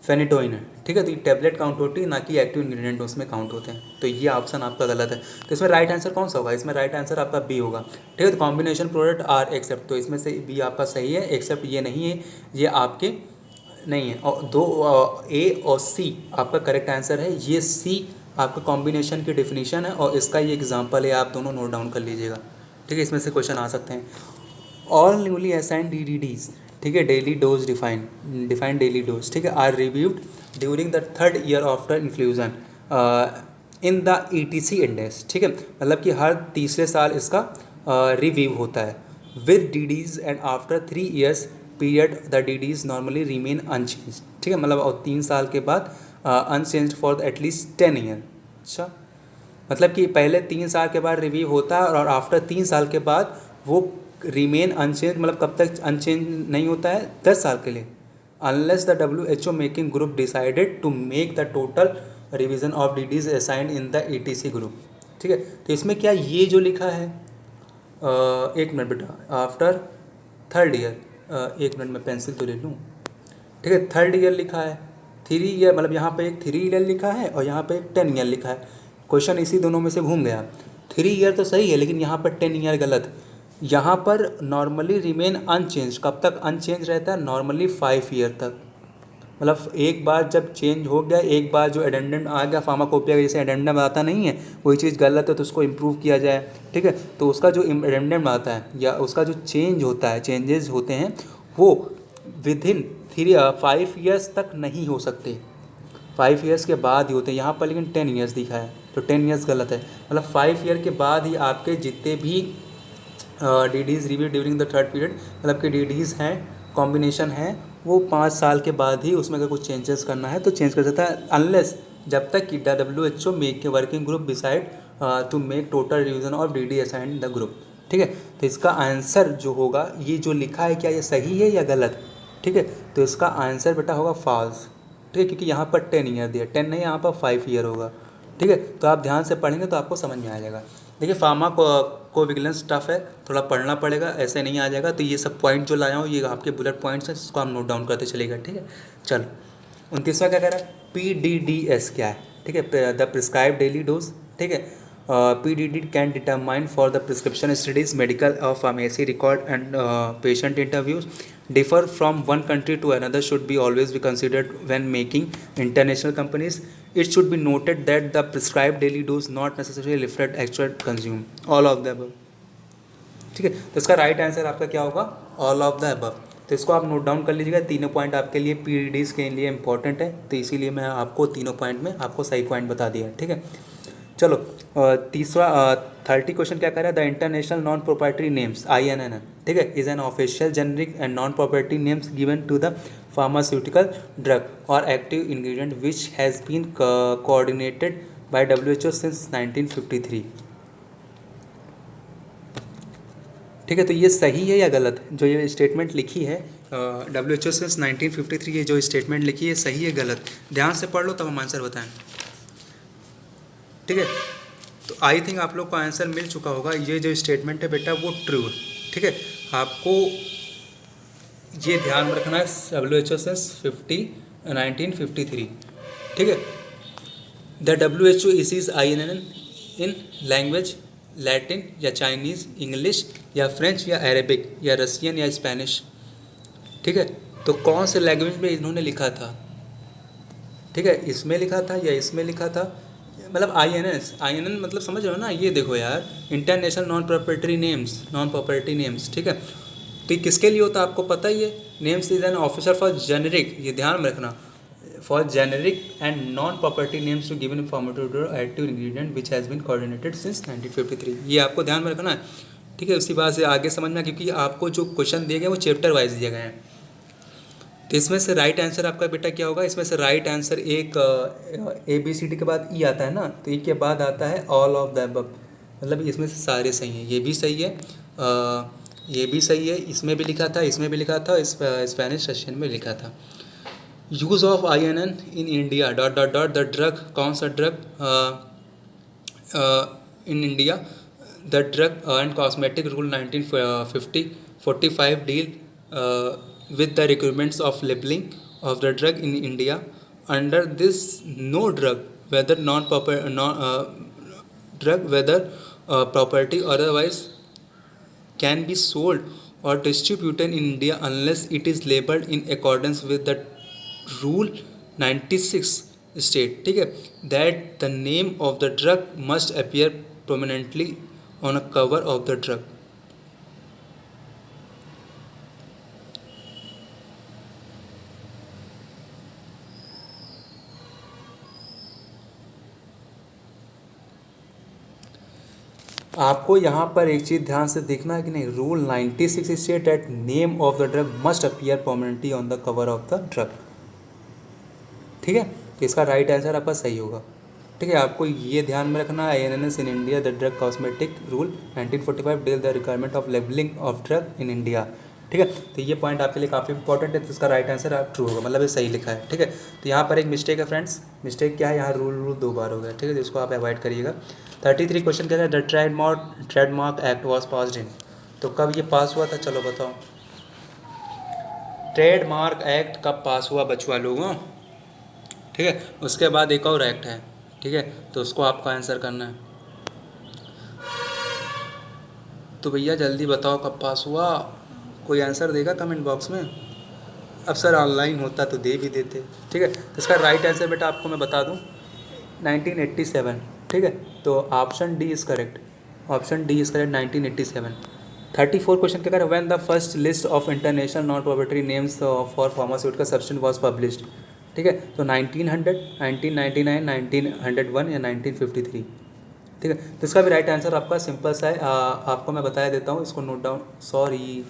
फेनिटोइन है, ठीक है। तो ये टैबलेट काउंट होती है, ना कि एक्टिव इंग्रेडिएंट उसमें काउंट होते हैं। तो ये ऑप्शन आपका गलत है। तो इसमें राइट आंसर कौन सा होगा, इसमें राइट आंसर आपका B होगा, ठीक है। तो कॉम्बिनेशन प्रोडक्ट आर एक्सेप्ट, तो इसमें से B आपका सही है, एक्सेप्ट ये नहीं है, ये आपके नहीं है। और दो A और C आपका करेक्ट आंसर है। ये C आपका कॉम्बिनेशन की डेफिनेशन है और इसका ये एग्जांपल है, आप दोनों नोट डाउन कर लीजिएगा, ठीक है। इसमें से क्वेश्चन आ सकते हैं। ऑल न्यूली असाइंड DDDs, ठीक है, daily dose defined daily dose, ठीक है, are reviewed during the 3rd year after inclusion in the ETC index, ठीक है। मतलब कि हर तीसरे साल इसका रिव्यू होता है with DDs and after 3 years period the DDs normally remain unchange, ठीक है। मतलब और 3 साल के बाद अनचेंज फॉर एटलीस्ट 10 ईयर। अच्छा, मतलब कि पहले 3 साल के बाद रिव्यू होता है और आफ्टर 3 साल के बाद वो रिमेन अनचेंज, मतलब कब तक अनचेंज नहीं होता है, 10 साल के लिए, unless the WHO making group decided to make the total revision of DDs assigned in the ETC group, ठीक है। तो इसमें क्या ये जो लिखा है, एक मिनट बेटा, आफ्टर 3rd ईयर, एक मिनट में पेंसिल तो ले लूँ, ठीक है। 3rd ईयर लिखा है, 3 ईयर, मतलब यहाँ पे एक 3 ईयर लिखा है और यहाँ पे एक 10 ईयर लिखा है। क्वेश्चन इसी दोनों में से घूम गया। 3 ईयर तो सही है लेकिन यहाँ पर 10 ईयर गलत। यहाँ पर नॉर्मली रिमेन अनचेंज, कब तक अनचेंज रहता है, नॉर्मली 5 ईयर तक। मतलब एक बार जब चेंज हो गया, एक बार जो एडेंडम आ गया फार्माकोपिया का, जैसे एडेंडम आता नहीं है, कोई चीज़ गलत है तो उसको इम्प्रूव किया जाए, ठीक है। तो उसका जो एडेंडम आता है या उसका जो चेंज होता है, चेंजेस होते हैं, वो विदिन 5 ईयर्स तक नहीं हो सकते, 5 ईयर्स के बाद ही होते हैं। यहाँ पर लेकिन 10 ईयर्स दिखा है तो 10 ईयर्स गलत है। मतलब 5 ईयर के बाद ही आपके जितने भी DDs review during the 3rd period, मतलब कि DDs हैं, कॉम्बिनेशन हैं, वो 5 साल के बाद ही उसमें अगर कुछ चेंजेस करना है तो चेंज कर सकता है, अनलेस जब तक कि WHO मेक के working group decide to make total revision of DD assigned the group, ठीक है। तो इसका आंसर जो होगा, ये जो लिखा है क्या ये सही है या गलत, ठीक है। तो इसका आंसर बेटा होगा फॉल्स, ठीक है, क्योंकि यहाँ पर 10 ईयर दिया, 10 नहीं, यहाँ पर 5 ईयर होगा, ठीक है। तो आप ध्यान से पढ़ेंगे तो आपको समझ में आ जाएगा। देखिए फार्मा को विजिलेंस टफ है, थोड़ा पढ़ना पड़ेगा, ऐसे नहीं आ जाएगा। तो ये सब पॉइंट जो लाया हूँ ये आपके बुलेट पॉइंट्स हैं, इसको आप नोट डाउन करते चलेगा, ठीक है। चलो 29वां क्या कह रहा है, PDDS क्या है, ठीक है, द प्रिस्क्राइब डेली डोज, ठीक है। PDD can determine for the prescription studies, medical or pharmacy record and patient interviews differ from one country to another should be always be considered when making international companies. It should be noted that the prescribed daily dose not necessarily reflect actual consume. All of the above. ठीक है, तो इसका right answer आपका क्या होगा? All of the above. तो इसको आप नोट डाउन कर लीजिएगा. तीनों पॉइंट आपके लिए PDDs के लिए इंपॉर्टेंट है, तो इसीलिए मैं आपको तीनों पॉइंट में आपको सही पॉइंट बता दिया. ठीक है, चलो तीसरा 30 क्वेश्चन क्या कर रहा है? The international non proprietary names INN, ठीक है, is an official generic and non proprietary names given to the pharmaceutical drug or active ingredient which has been coordinated by WHO since 1953. ठीक है, तो ये सही है या गलत? जो ये स्टेटमेंट लिखी है WHO सिंस 1953, ये जो स्टेटमेंट लिखी है सही है गलत? ध्यान से पढ़ लो तब हम आंसर बताएं. ठीक है, तो आई थिंक आप लोग को आंसर मिल चुका होगा. ये जो स्टेटमेंट है बेटा वो ट्रू है. ठीक है, आपको ये ध्यान में रखना है. WHO since 1953. ठीक है, the WHO इसीज INN in language Latin या चाइनीज़, इंग्लिश या फ्रेंच या अरेबिक या रसियन या स्पेनिश. ठीक है, तो कौन से लैंग्वेज में इन्होंने लिखा था? ठीक है, इसमें लिखा था या इसमें लिखा था? मतलब INN मतलब समझ रहे हो ना? ये देखो यार, इंटरनेशनल नॉन प्रॉपर्टी नेम्स. ठीक है, तो ये किसके लिए होता है आपको पता ही है. Names is an officer for generic, ये ध्यान में रखना, for generic and non property names to given pharmaceutical active ingredient which has been coordinated since 1953. ये आपको ध्यान में रखना है. ठीक है, उसी बात से आगे समझना, क्योंकि आपको जो क्वेश्चन दिए गए वो चैप्टर वाइज दिए गए हैं. तो इसमें से राइट आंसर आपका बेटा क्या होगा? इसमें से राइट आंसर एक ABCD के बाद E आता है ना, तो E के बाद आता है ऑल ऑफ द अबव. मतलब इसमें से सारे सही हैं. ये भी सही है, ये भी सही है, इसमें भी लिखा था, इसमें भी लिखा था, स्पेनिश रशियन में लिखा था. Use of INN in India the drug, कौन सा drug in India? The drug and cosmetic rule 1945 deal with the requirements of labeling of the drug in India. Under this, no drug, whether property or otherwise, can be sold or distributed in India unless it is labeled in accordance with the rule 96 state. ठीक है, that the name of the drug must appear prominently on a cover of the drug. आपको यहाँ पर एक चीज़ ध्यान से देखना है कि नहीं, rule 96 state that name of the drug must appear permanently on the cover of the drug. ठीक है, तो इसका राइट आंसर आपका सही होगा. ठीक है, आपको ये ध्यान में रखना है. INN in India the drug cosmetic rule 1945 deal the requirement of labelling of drug in India. ठीक है, तो ये पॉइंट आपके लिए काफ़ी इंपॉर्टेंट है. तो इसका राइट आंसर आप ट्रू होगा, मतलब ये सही लिखा है. ठीक है, तो यहाँ पर एक मिस्टेक है फ्रेंड्स. मिस्टेक क्या है? यहाँ रूल 2 बार हो गया. ठीक है, तो इसको आप अवॉइड करिएगा. 33 क्वेश्चन कह रहा है the trademark act was passed in. तो कब ये पास हुआ था? चलो बताओ. ट्रेडमार्क एक्ट कब पास हुआ बचुआ लोगों? ठीक है, उसके बाद एक और एक्ट है. ठीक है, तो उसको आपको आंसर करना है. तो भैया जल्दी बताओ कब पास हुआ. कोई आंसर देगा कमेंट बॉक्स में? अब सर ऑनलाइन होता तो दे भी देते. ठीक है, तो इसका राइट आंसर बेटा आपको मैं बता दूं 1987. ठीक है, तो option D is correct. Option D is correct, 1987. 34 question क्या कर रहे हैं? When the first list of international non property names for pharmaceutical substance was published. ठीक है, तो 1900, 1999, 1901 या 1953. ठीक है, तो इसका भी राइट आंसर आपका सिंपल सा है. आपको मैं बताया देता हूँ, इसको नोट डाउन. सॉरी.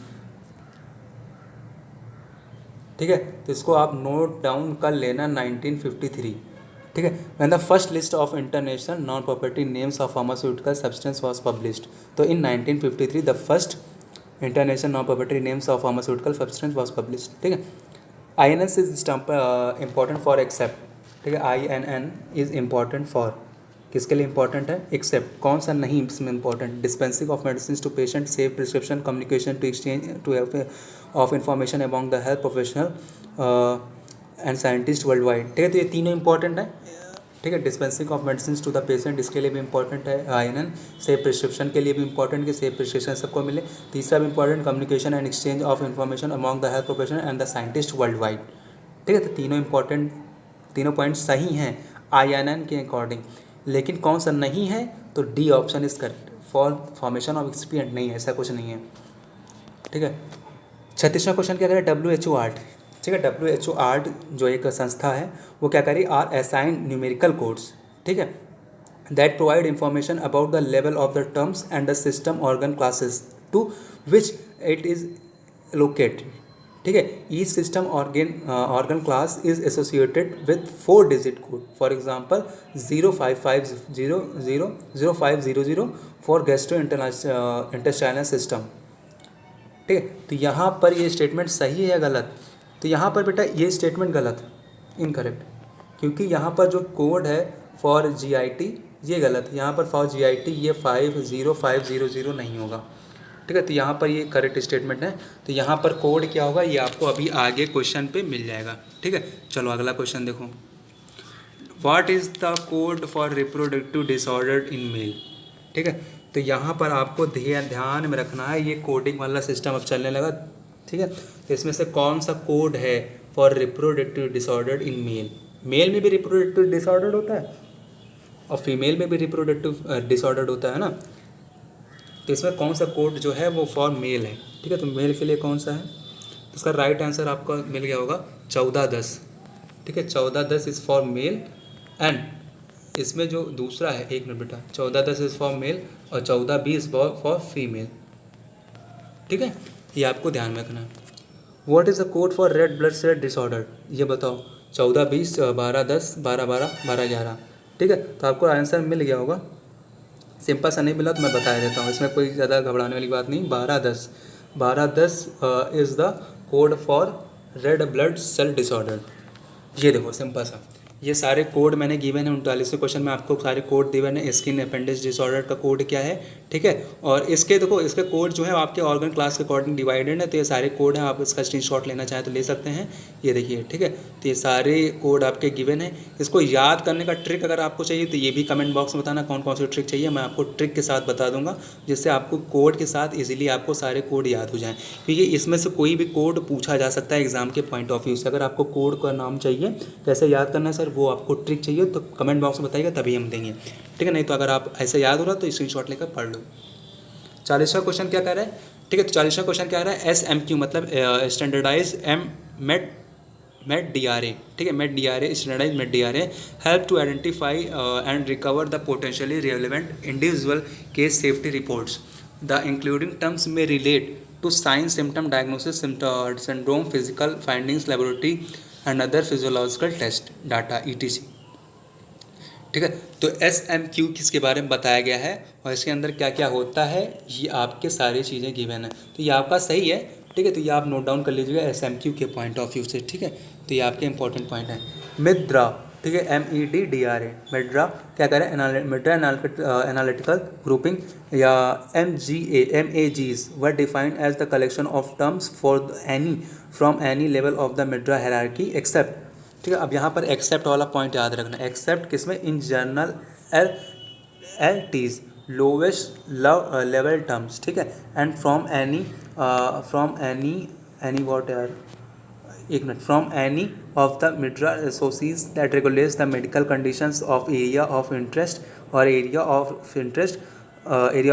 ठीक है, तो इसको आप नोट डाउन कर लेना 1953. ठीक है, when the first list of international non property names of pharmaceutical substance was published. तो in 1953 the first international non property names of pharmaceutical substance was published. ठीक है, INN is important for except. ठीक है, INN is important for, किसके लिए important है? Accept. कौन सा नहीं इसमें important? Dispensing of medicine to patient, save prescription, communication to exchange to of information among the health professional and scientist worldwide. ठीक है, तो ये तीनों इंपॉर्टेंट है. ठीक है। Dispensing of medicine to the patient, इसके लिए भी इंपॉर्टेंट है। आयनन सेफ प्रिस्क्रिप्शन के लिए भी इंपॉर्टेंट कि सेफ प्रिस्क्रिप्शन सबको मिले। तीसरा भी important, communication and exchange of information among the health professional and the scientist worldwide. ठीक है, तो तीनों इंपॉर्टेंट, तीनों पॉइंट सही हैं आईएनएन के अकॉर्डिंग। लेकिन कौन सा नहीं है, तो D option is correct, for formation of excipient नहीं है, ऐसा कुछ नहीं है। ठीक है। 36वां क्वेश्चन क्या करें, WHO आर्ट। ठीक है, WHO आर्ट जो एक संस्था है वो क्या करी, आर असाइन न्यूमेरिकल कोड्स, ठीक है, that provide information about the level of the terms and the system organ classes to which it is located. ठीक है, each system organ class is associated with 4 digit code, for example 0550000500 for gastrointestinal system. ठीक है, तो यहाँ पर ये statement सही है या गलत, तो यहाँ पर बेटा ये स्टेटमेंट गलत, इनकरेक्ट, क्योंकि यहाँ पर जो कोड है फॉर GIT ये गलत, यहाँ पर फॉर GIT ये 50500 नहीं होगा। ठीक है, तो यहाँ पर ये करेक्ट स्टेटमेंट है। तो यहाँ पर कोड क्या होगा ये आपको अभी आगे क्वेश्चन पे मिल जाएगा। ठीक है, चलो अगला क्वेश्चन देखो, what is the code for reproductive disorder in male. ठीक है, तो यहाँ पर आपको ध्यान में रखना है, ये कोडिंग वाला सिस्टम अब चलने लगा। ठीक है, तो इसमें से कौन सा कोड है for reproductive disorder in male. Male में भी रिप्रोडक्टिव डिसऑर्डर होता है और फीमेल में भी रिप्रोडक्टिव डिसऑर्डर होता है ना, तो इसमें कौन सा कोड जो है वो फॉर मेल है। ठीक है, तो मेल के लिए कौन सा है, तो इसका राइट आंसर आपको मिल गया होगा 1410। ठीक है, 1410 इज़ फॉर मेल एंड इसमें जो दूसरा है, एक मिनट बेटा, 1410 इज़ फॉर मेल और 1420 फॉर फीमेल। ठीक है, ये आपको ध्यान में रखना है। What is the code for red blood cell disorder, ये बताओ, 1420 1210 1212 1211। ठीक है, तो आपको आंसर मिल गया होगा। सिंपल सा नहीं मिला तो मैं बता देता हूँ, इसमें कोई ज़्यादा घबराने वाली बात नहीं। 1210 is the code for red blood cell disorder. ये देखो सिंपल सा, ये सारे कोड मैंने गिवन है 39वें क्वेश्चन में आपको सारे कोड दिए हैं। स्किन अपेंडिक्स डिसऑर्डर का कोड क्या है, ठीक है, और इसके देखो इसके कोड जो है आपके ऑर्गन क्लास के अकॉर्डिंग डिवाइडेड है, तो ये सारे कोड हैं, आप इसका स्क्रीनशॉट लेना चाहें तो ले सकते हैं। ये देखिए, ठीक है, तो ये सारे कोड आपके गिवन है। इसको याद करने का ट्रिक अगर आपको चाहिए तो ये भी कमेंट बॉक्स में बताना कौन कौन सी ट्रिक चाहिए, मैं आपको ट्रिक के साथ बता दूंगा, जिससे आपको कोड के साथ ईजिली आपको सारे कोड याद हो जाएँ, क्योंकि इसमें से कोई भी कोड पूछा जा सकता है एग्जाम के पॉइंट ऑफ व्यू से। अगर आपको कोड का नाम चाहिए कैसे याद करना है सर, वो आपको ट्रिक चाहिए तो कमेंट बॉक्स में बताइएगा तभी हम देंगे। ठीक है, नहीं तो अगर आप ऐसे याद हो रहा तो स्क्रीनशॉट लेकर पढ़ लो। 40वां क्वेश्चन क्या कह रहा है, ठीक है, तो 40वां क्वेश्चन क्या कह रहा है, SMQ मतलब स्टैंडर्डाइज MET DRA। ठीक है, MET DRA standardise MET DRA help to identify and recover the potentially relevant individual case safety reports. The including terms में relate to sign symptom diagnosis syndrome physical findings laboratory and other physiological test data ETC। ठीक है, तो SMQ किसके बारे में बताया गया है और इसके अंदर क्या क्या होता है, ये आपके सारी चीज़ें गिवन है, तो ये आपका सही है। ठीक है, तो ये आप नोट डाउन कर लीजिएगा SMQ के पॉइंट ऑफ व्यू से। ठीक है, तो ये आपके इंपॉर्टेंट पॉइंट है। मिद्रा, ठीक है, MEDDRA, मिड्रा क्या करें, मिड्रा एनालिटिकल ग्रुपिंग या MAGs were defined as the collection of terms for any from any level of the MedDRA hierarchy except. ठीक है, अब यहाँ पर एक्सेप्ट वाला पॉइंट याद रखना, एक्सेप्ट किसमें, in general LTs lowest level terms. ठीक है, एंड फ्रॉम एनी वॉट यार, एक मिनट, from any of the MedDRA सोसीज that regulates the medical conditions of area of interest और area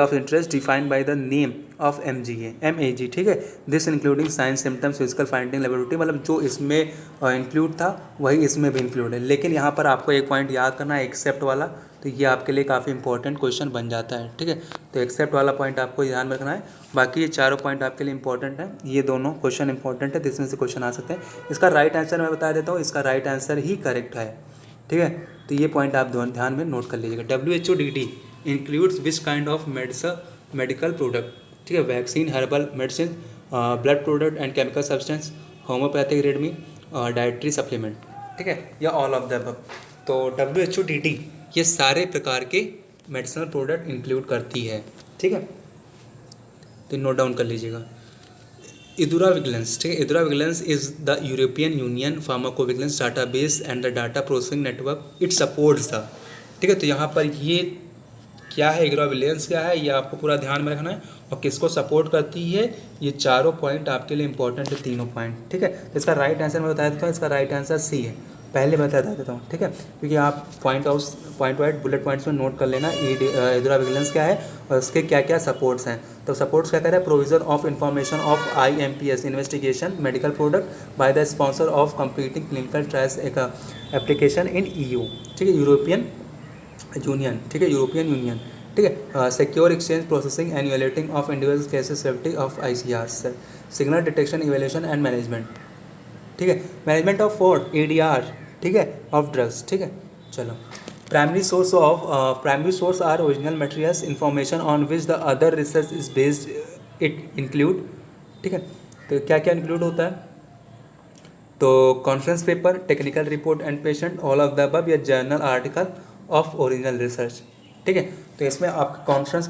of interest defined by the name of MAG। ठीक है, this including science symptoms physical finding laboratory, मतलब जो इसमें इंक्लूड था वही इसमें भी इंक्लूड है। लेकिन यहाँ पर आपको एक पॉइंट याद करना है एक्सेप्ट वाला, तो ये आपके लिए काफ़ी इंपॉर्टेंट क्वेश्चन बन जाता है। ठीक है, तो एक्सेप्ट वाला पॉइंट आपको ध्यान में रखना है, बाकी ये चारों पॉइंट आपके लिए इंपॉर्टेंट है, ये दोनों क्वेश्चन इंपॉर्टेंट है, तो इसमें से क्वेश्चन आ सकते हैं। इसका राइट आंसर मैं बता देता हूँ, इसका राइट आंसर ही करेक्ट है। ठीक है, तो ये पॉइंट आप ध्यान में नोट कर लीजिएगा। WHODD includes which kind of medical product, ठीक है, vaccine, herbal medicine, blood product and chemical substance, homeopathic Redmi, dietary supplement. ठीक है, या ऑल ऑफ द अबव। तो WHODD ये सारे प्रकार के मेडिसिनल प्रोडक्ट इंक्लूड करती है। ठीक है, तो नोट डाउन कर लीजिएगा। इदुरा विजिलेंस, ठीक है। Eudra vigilance is the European Union pharmacovigilance database and the data processing network it supports the, ठीक है। तो यहाँ पर ये क्या है, इदुरा विजिलेंस क्या है, ये आपको पूरा ध्यान में रखना है। और किसको सपोर्ट करती है, ये चारों पॉइंट आपके लिए इंपॉर्टेंट है, तीनों पॉइंट, ठीक है। तो इसका राइट आंसर मैं बता देता हूँ, इसका राइट आंसर सी है, पहले बता देता हूँ, ठीक है। क्योंकि आप पॉइंट वाइज बुलेट पॉइंट्स में नोट कर लेना इदुरा विजिलेंस क्या है और उसके क्या क्या सपोर्ट्स हैं। तो सपोर्ट्स क्या कर रहा है, provision of information of IMPS investigation medical product by the sponsor of completing clinical trials एक एप्लीकेशन इन EU, ठीक है, यूरोपियन यूनियन, ठीक है, यूरोपियन यूनियन, ठीक है। Secure exchange processing and evaluating of individual cases safety of ICR, signal detection evaluation and management, ठीक है। Management of for ADR, ठीक है, ऑफ ड्रग्स, ठीक है। चलो, primary source are original materials information on which the other research is based it include, ठीक है। तो क्या क्या इंक्लूड होता है, तो conference paper, technical report and patient, all of the above, या journal article of original research, ठीक है। तो इसमें आपका कॉन्फ्रेंस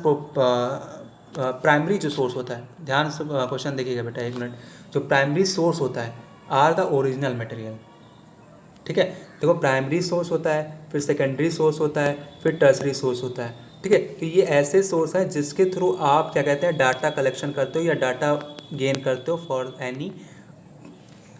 प्राइमरी जो सोर्स होता है, ध्यान से क्वेश्चन देखिएगा बेटा, एक मिनट, जो प्राइमरी सोर्स होता है आर द ओरिजिनल मटेरियल, ठीक है। देखो, प्राइमरी सोर्स होता है, फिर सेकेंडरी सोर्स होता है, फिर टर्सरी सोर्स होता है, ठीक है। तो ये ऐसे सोर्स हैं जिसके थ्रू आप क्या कहते हैं, डाटा कलेक्शन करते हो या डाटा गेन करते हो फॉर एनी,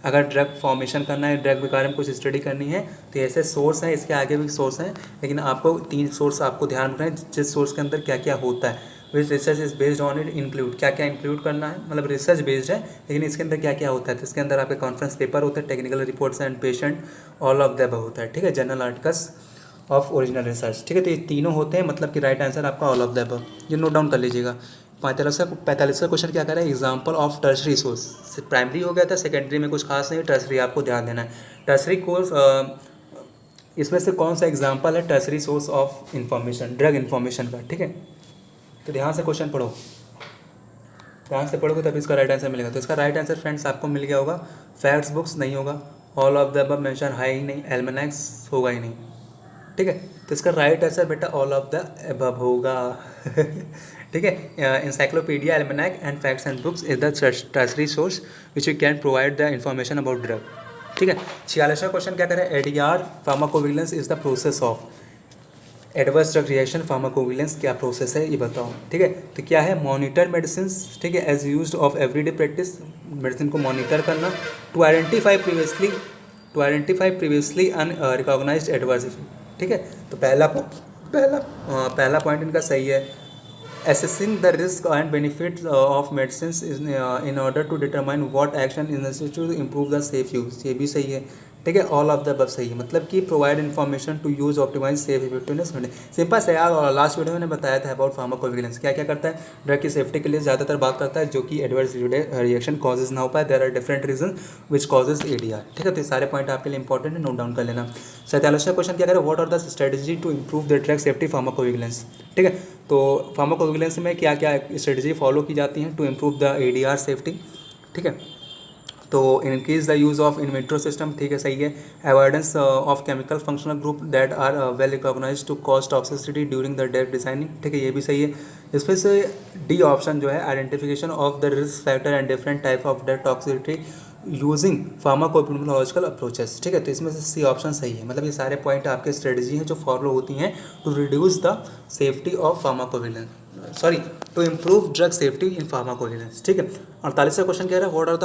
अगर ड्रग फॉर्मेशन करना है, ड्रग के बारे में कुछ स्टडी करनी है, तो ऐसे सोर्स हैं, इसके आगे भी सोर्स हैं, लेकिन आपको 3 सोर्स आपको ध्यान रखना है, जिस सोर्स के अंदर क्या क्या होता है, which research is based on it include, क्या क्या इंक्लूड करना है, मतलब रिसर्च बेस्ड है, लेकिन इसके अंदर क्या क्या होता है, तो इसके अंदर आपके कॉन्फ्रेंस पेपर होते हैं, technical reports and patient, all of the above होता है, ठीक है, journal articles of original research, ठीक है। तो ये तीनों होते हैं, मतलब कि राइट आंसर आपका ऑल ऑफ द अबव, ये नोट डाउन कर लीजिएगा। 45वां क्वेश्चन क्या कर रहा है, example of tertiary source, primary हो गया था, सेकेंडरी में कुछ खास नहीं, टर्सरी आपको ध्यान देना है। टर्सरी कोर्स, इसमें से कौन सा एग्जाम्पल है tertiary source of information, drug information का, ठीक है। तो ध्यान से क्वेश्चन पढ़ो, ध्यान से पढ़ोगे तभी इसका राइट आंसर मिलेगा। तो इसका राइट आंसर फ्रेंड्स आपको मिल गया होगा, फैक्ट्स बुक्स नहीं होगा, all of the above mention है ही नहीं, एल्मेनेक्स होगा ही नहीं, ठीक है। तो इसका राइट आंसर बेटा ऑल ऑफ द अबव होगा ठीक है। Encyclopedia, almanac and facts and books is the tertiary source which you can provide the information about drug, ठीक है। 46वां क्वेश्चन क्या करें, ADR pharmacovigilance is the process of adverse drug reaction, pharmacovigilance क्या process है ये बताओ, ठीक है। तो क्या है, मॉनिटर मेडिसिन, ठीक है, as used of everyday practice, medicine को मॉनिटर करना, to identify previously unrecognised adverse effect, ठीक है। तो पहला पॉइंट इनका सही है, assessing the risk and benefits of medicines is in order to determine what action is necessary to improve the safe use, ये भी सही है, ठीक है। ऑल ऑफ द अबव सही है, मतलब कि provide information to use optimise safe effectiveness, simple से यार। और लास्ट वीडियो में बताया था अबाउट फार्माकोविजिलेंस क्या क्या करता है, ड्रग की सेफ्टी के लिए ज़्यादातर बात करता है, जो कि एडवर्स रिएक्शन कॉजेज ना हो पाए, there are different reason which causes ADR, ठीक है। तो ये सारे पॉइंट आपके लिए इंपॉर्टेंट है, नोट डाउन कर लेना। 47वां क्वेश्चन क्या करें, what are the strategy to improve the drug safety pharmacovigilance, ठीक है। तो फार्माकोविजिलेंस में क्या क्या स्ट्रेटजी फॉलो की जाती हैं to improve the ADR safety, ठीक है। तो increase the use of in vitro system, ठीक है, सही है। Avoidance of chemical functional group that are well recognise to cause toxicity during the drug designing, ठीक है, ये भी सही है। इसमें से डी ऑप्शन जो है, identification of the risk factor and different type of drug toxicity using pharmacoepidemiological approaches, ठीक है। तो इसमें से सी ऑप्शन सही है, मतलब ये सारे पॉइंट आपके स्ट्रेटजी हैं जो फॉलो होती हैं to reduce the safety of pharmacovigilance, sorry, to improve drug safety in pharmacovigilance, ठीक है। 48वां क्वेश्चन कह रहा है, what are the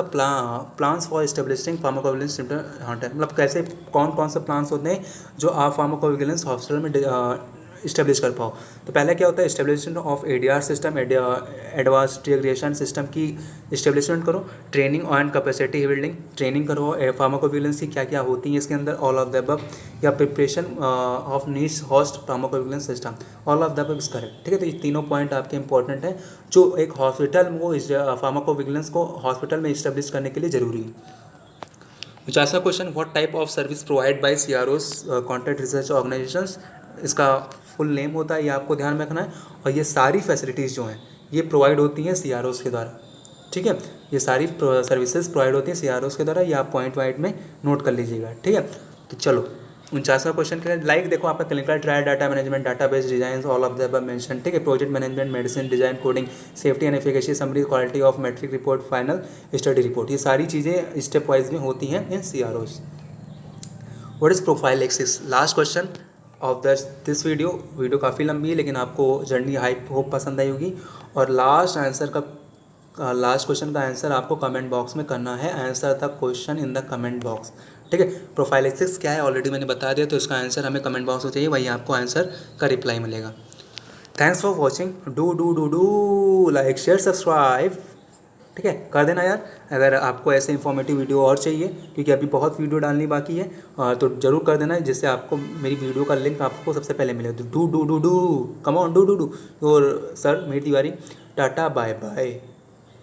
plans for establishing pharmacovigilance centre, मतलब कैसे कौन कौन से प्लान्स होते हैं जो आप फार्माकोविजिलेंस हॉस्पिटल में इस्टेब्लिश कर पाओ। तो पहले क्या होता है, establishment of ADR system, advance drug reaction system की इस्टेब्लिशमेंट करो, training and capacity building, training करो फार्माकोविजिलेंस की क्या क्या होती है इसके अंदर, ऑल ऑफ द अबव, या preparation of niche host pharmacovigilance system, all of the above is correct, ठीक है। तो ये तीनों पॉइंट आपके इंपॉर्टेंट हैं जो एक हॉस्पिटल को फार्माकोविजिलेंस को हॉस्पिटल में इस्टेब्लिश करने के लिए जरूरी है। 50वां question, what type of service provide by CROs, contract research organisations, इसका फुल नेम होता है, ये आपको ध्यान में रखना है। और ये सारी फैसिलिटीज़ जो हैं ये प्रोवाइड होती हैं CROs के द्वारा, ठीक है। ये सारी सर्विसेज प्रोवाइड होती हैं CROs के द्वारा, ये आप पॉइंट वाइड में नोट कर लीजिएगा, ठीक है। तो चलो 49वां क्वेश्चन क्या है, लाइक देखो आपका clinical trial, data management, database design, all of the above mention, ठीक है, project management, medicine design, coding, safety and efficacy, summary, quality of metric report, final study report, ये सारी चीज़ें स्टेप वाइज में होती हैं in CROs। What is prophylaxis, last question of this video काफ़ी लंबी है लेकिन आपको जर्नी हाइप होप पसंद आई होगी। और लास्ट क्वेश्चन का आंसर आपको कमेंट बॉक्स में करना है, answer the question in the comment box, ठीक है। प्रोफाइलैक्सिस क्या है ऑलरेडी मैंने बता दिया, तो इसका आंसर हमें कमेंट बॉक्स में चाहिए, वही आपको आंसर का रिप्लाई मिलेगा। Thanks for watching, do like share subscribe, ठीक है, कर देना यार। अगर आपको ऐसे इन्फॉर्मेटिव वीडियो और चाहिए, क्योंकि अभी बहुत वीडियो डालनी बाकी है, तो ज़रूर कर देना, जिससे आपको मेरी वीडियो का लिंक आपको सबसे पहले मिले। तो डू कम ऑन डू। और sir Mir Tiwari, tata bye bye,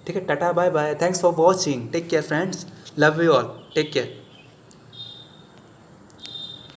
ठीक है, tata bye bye, thanks for watching, take care friends, love you all, take care.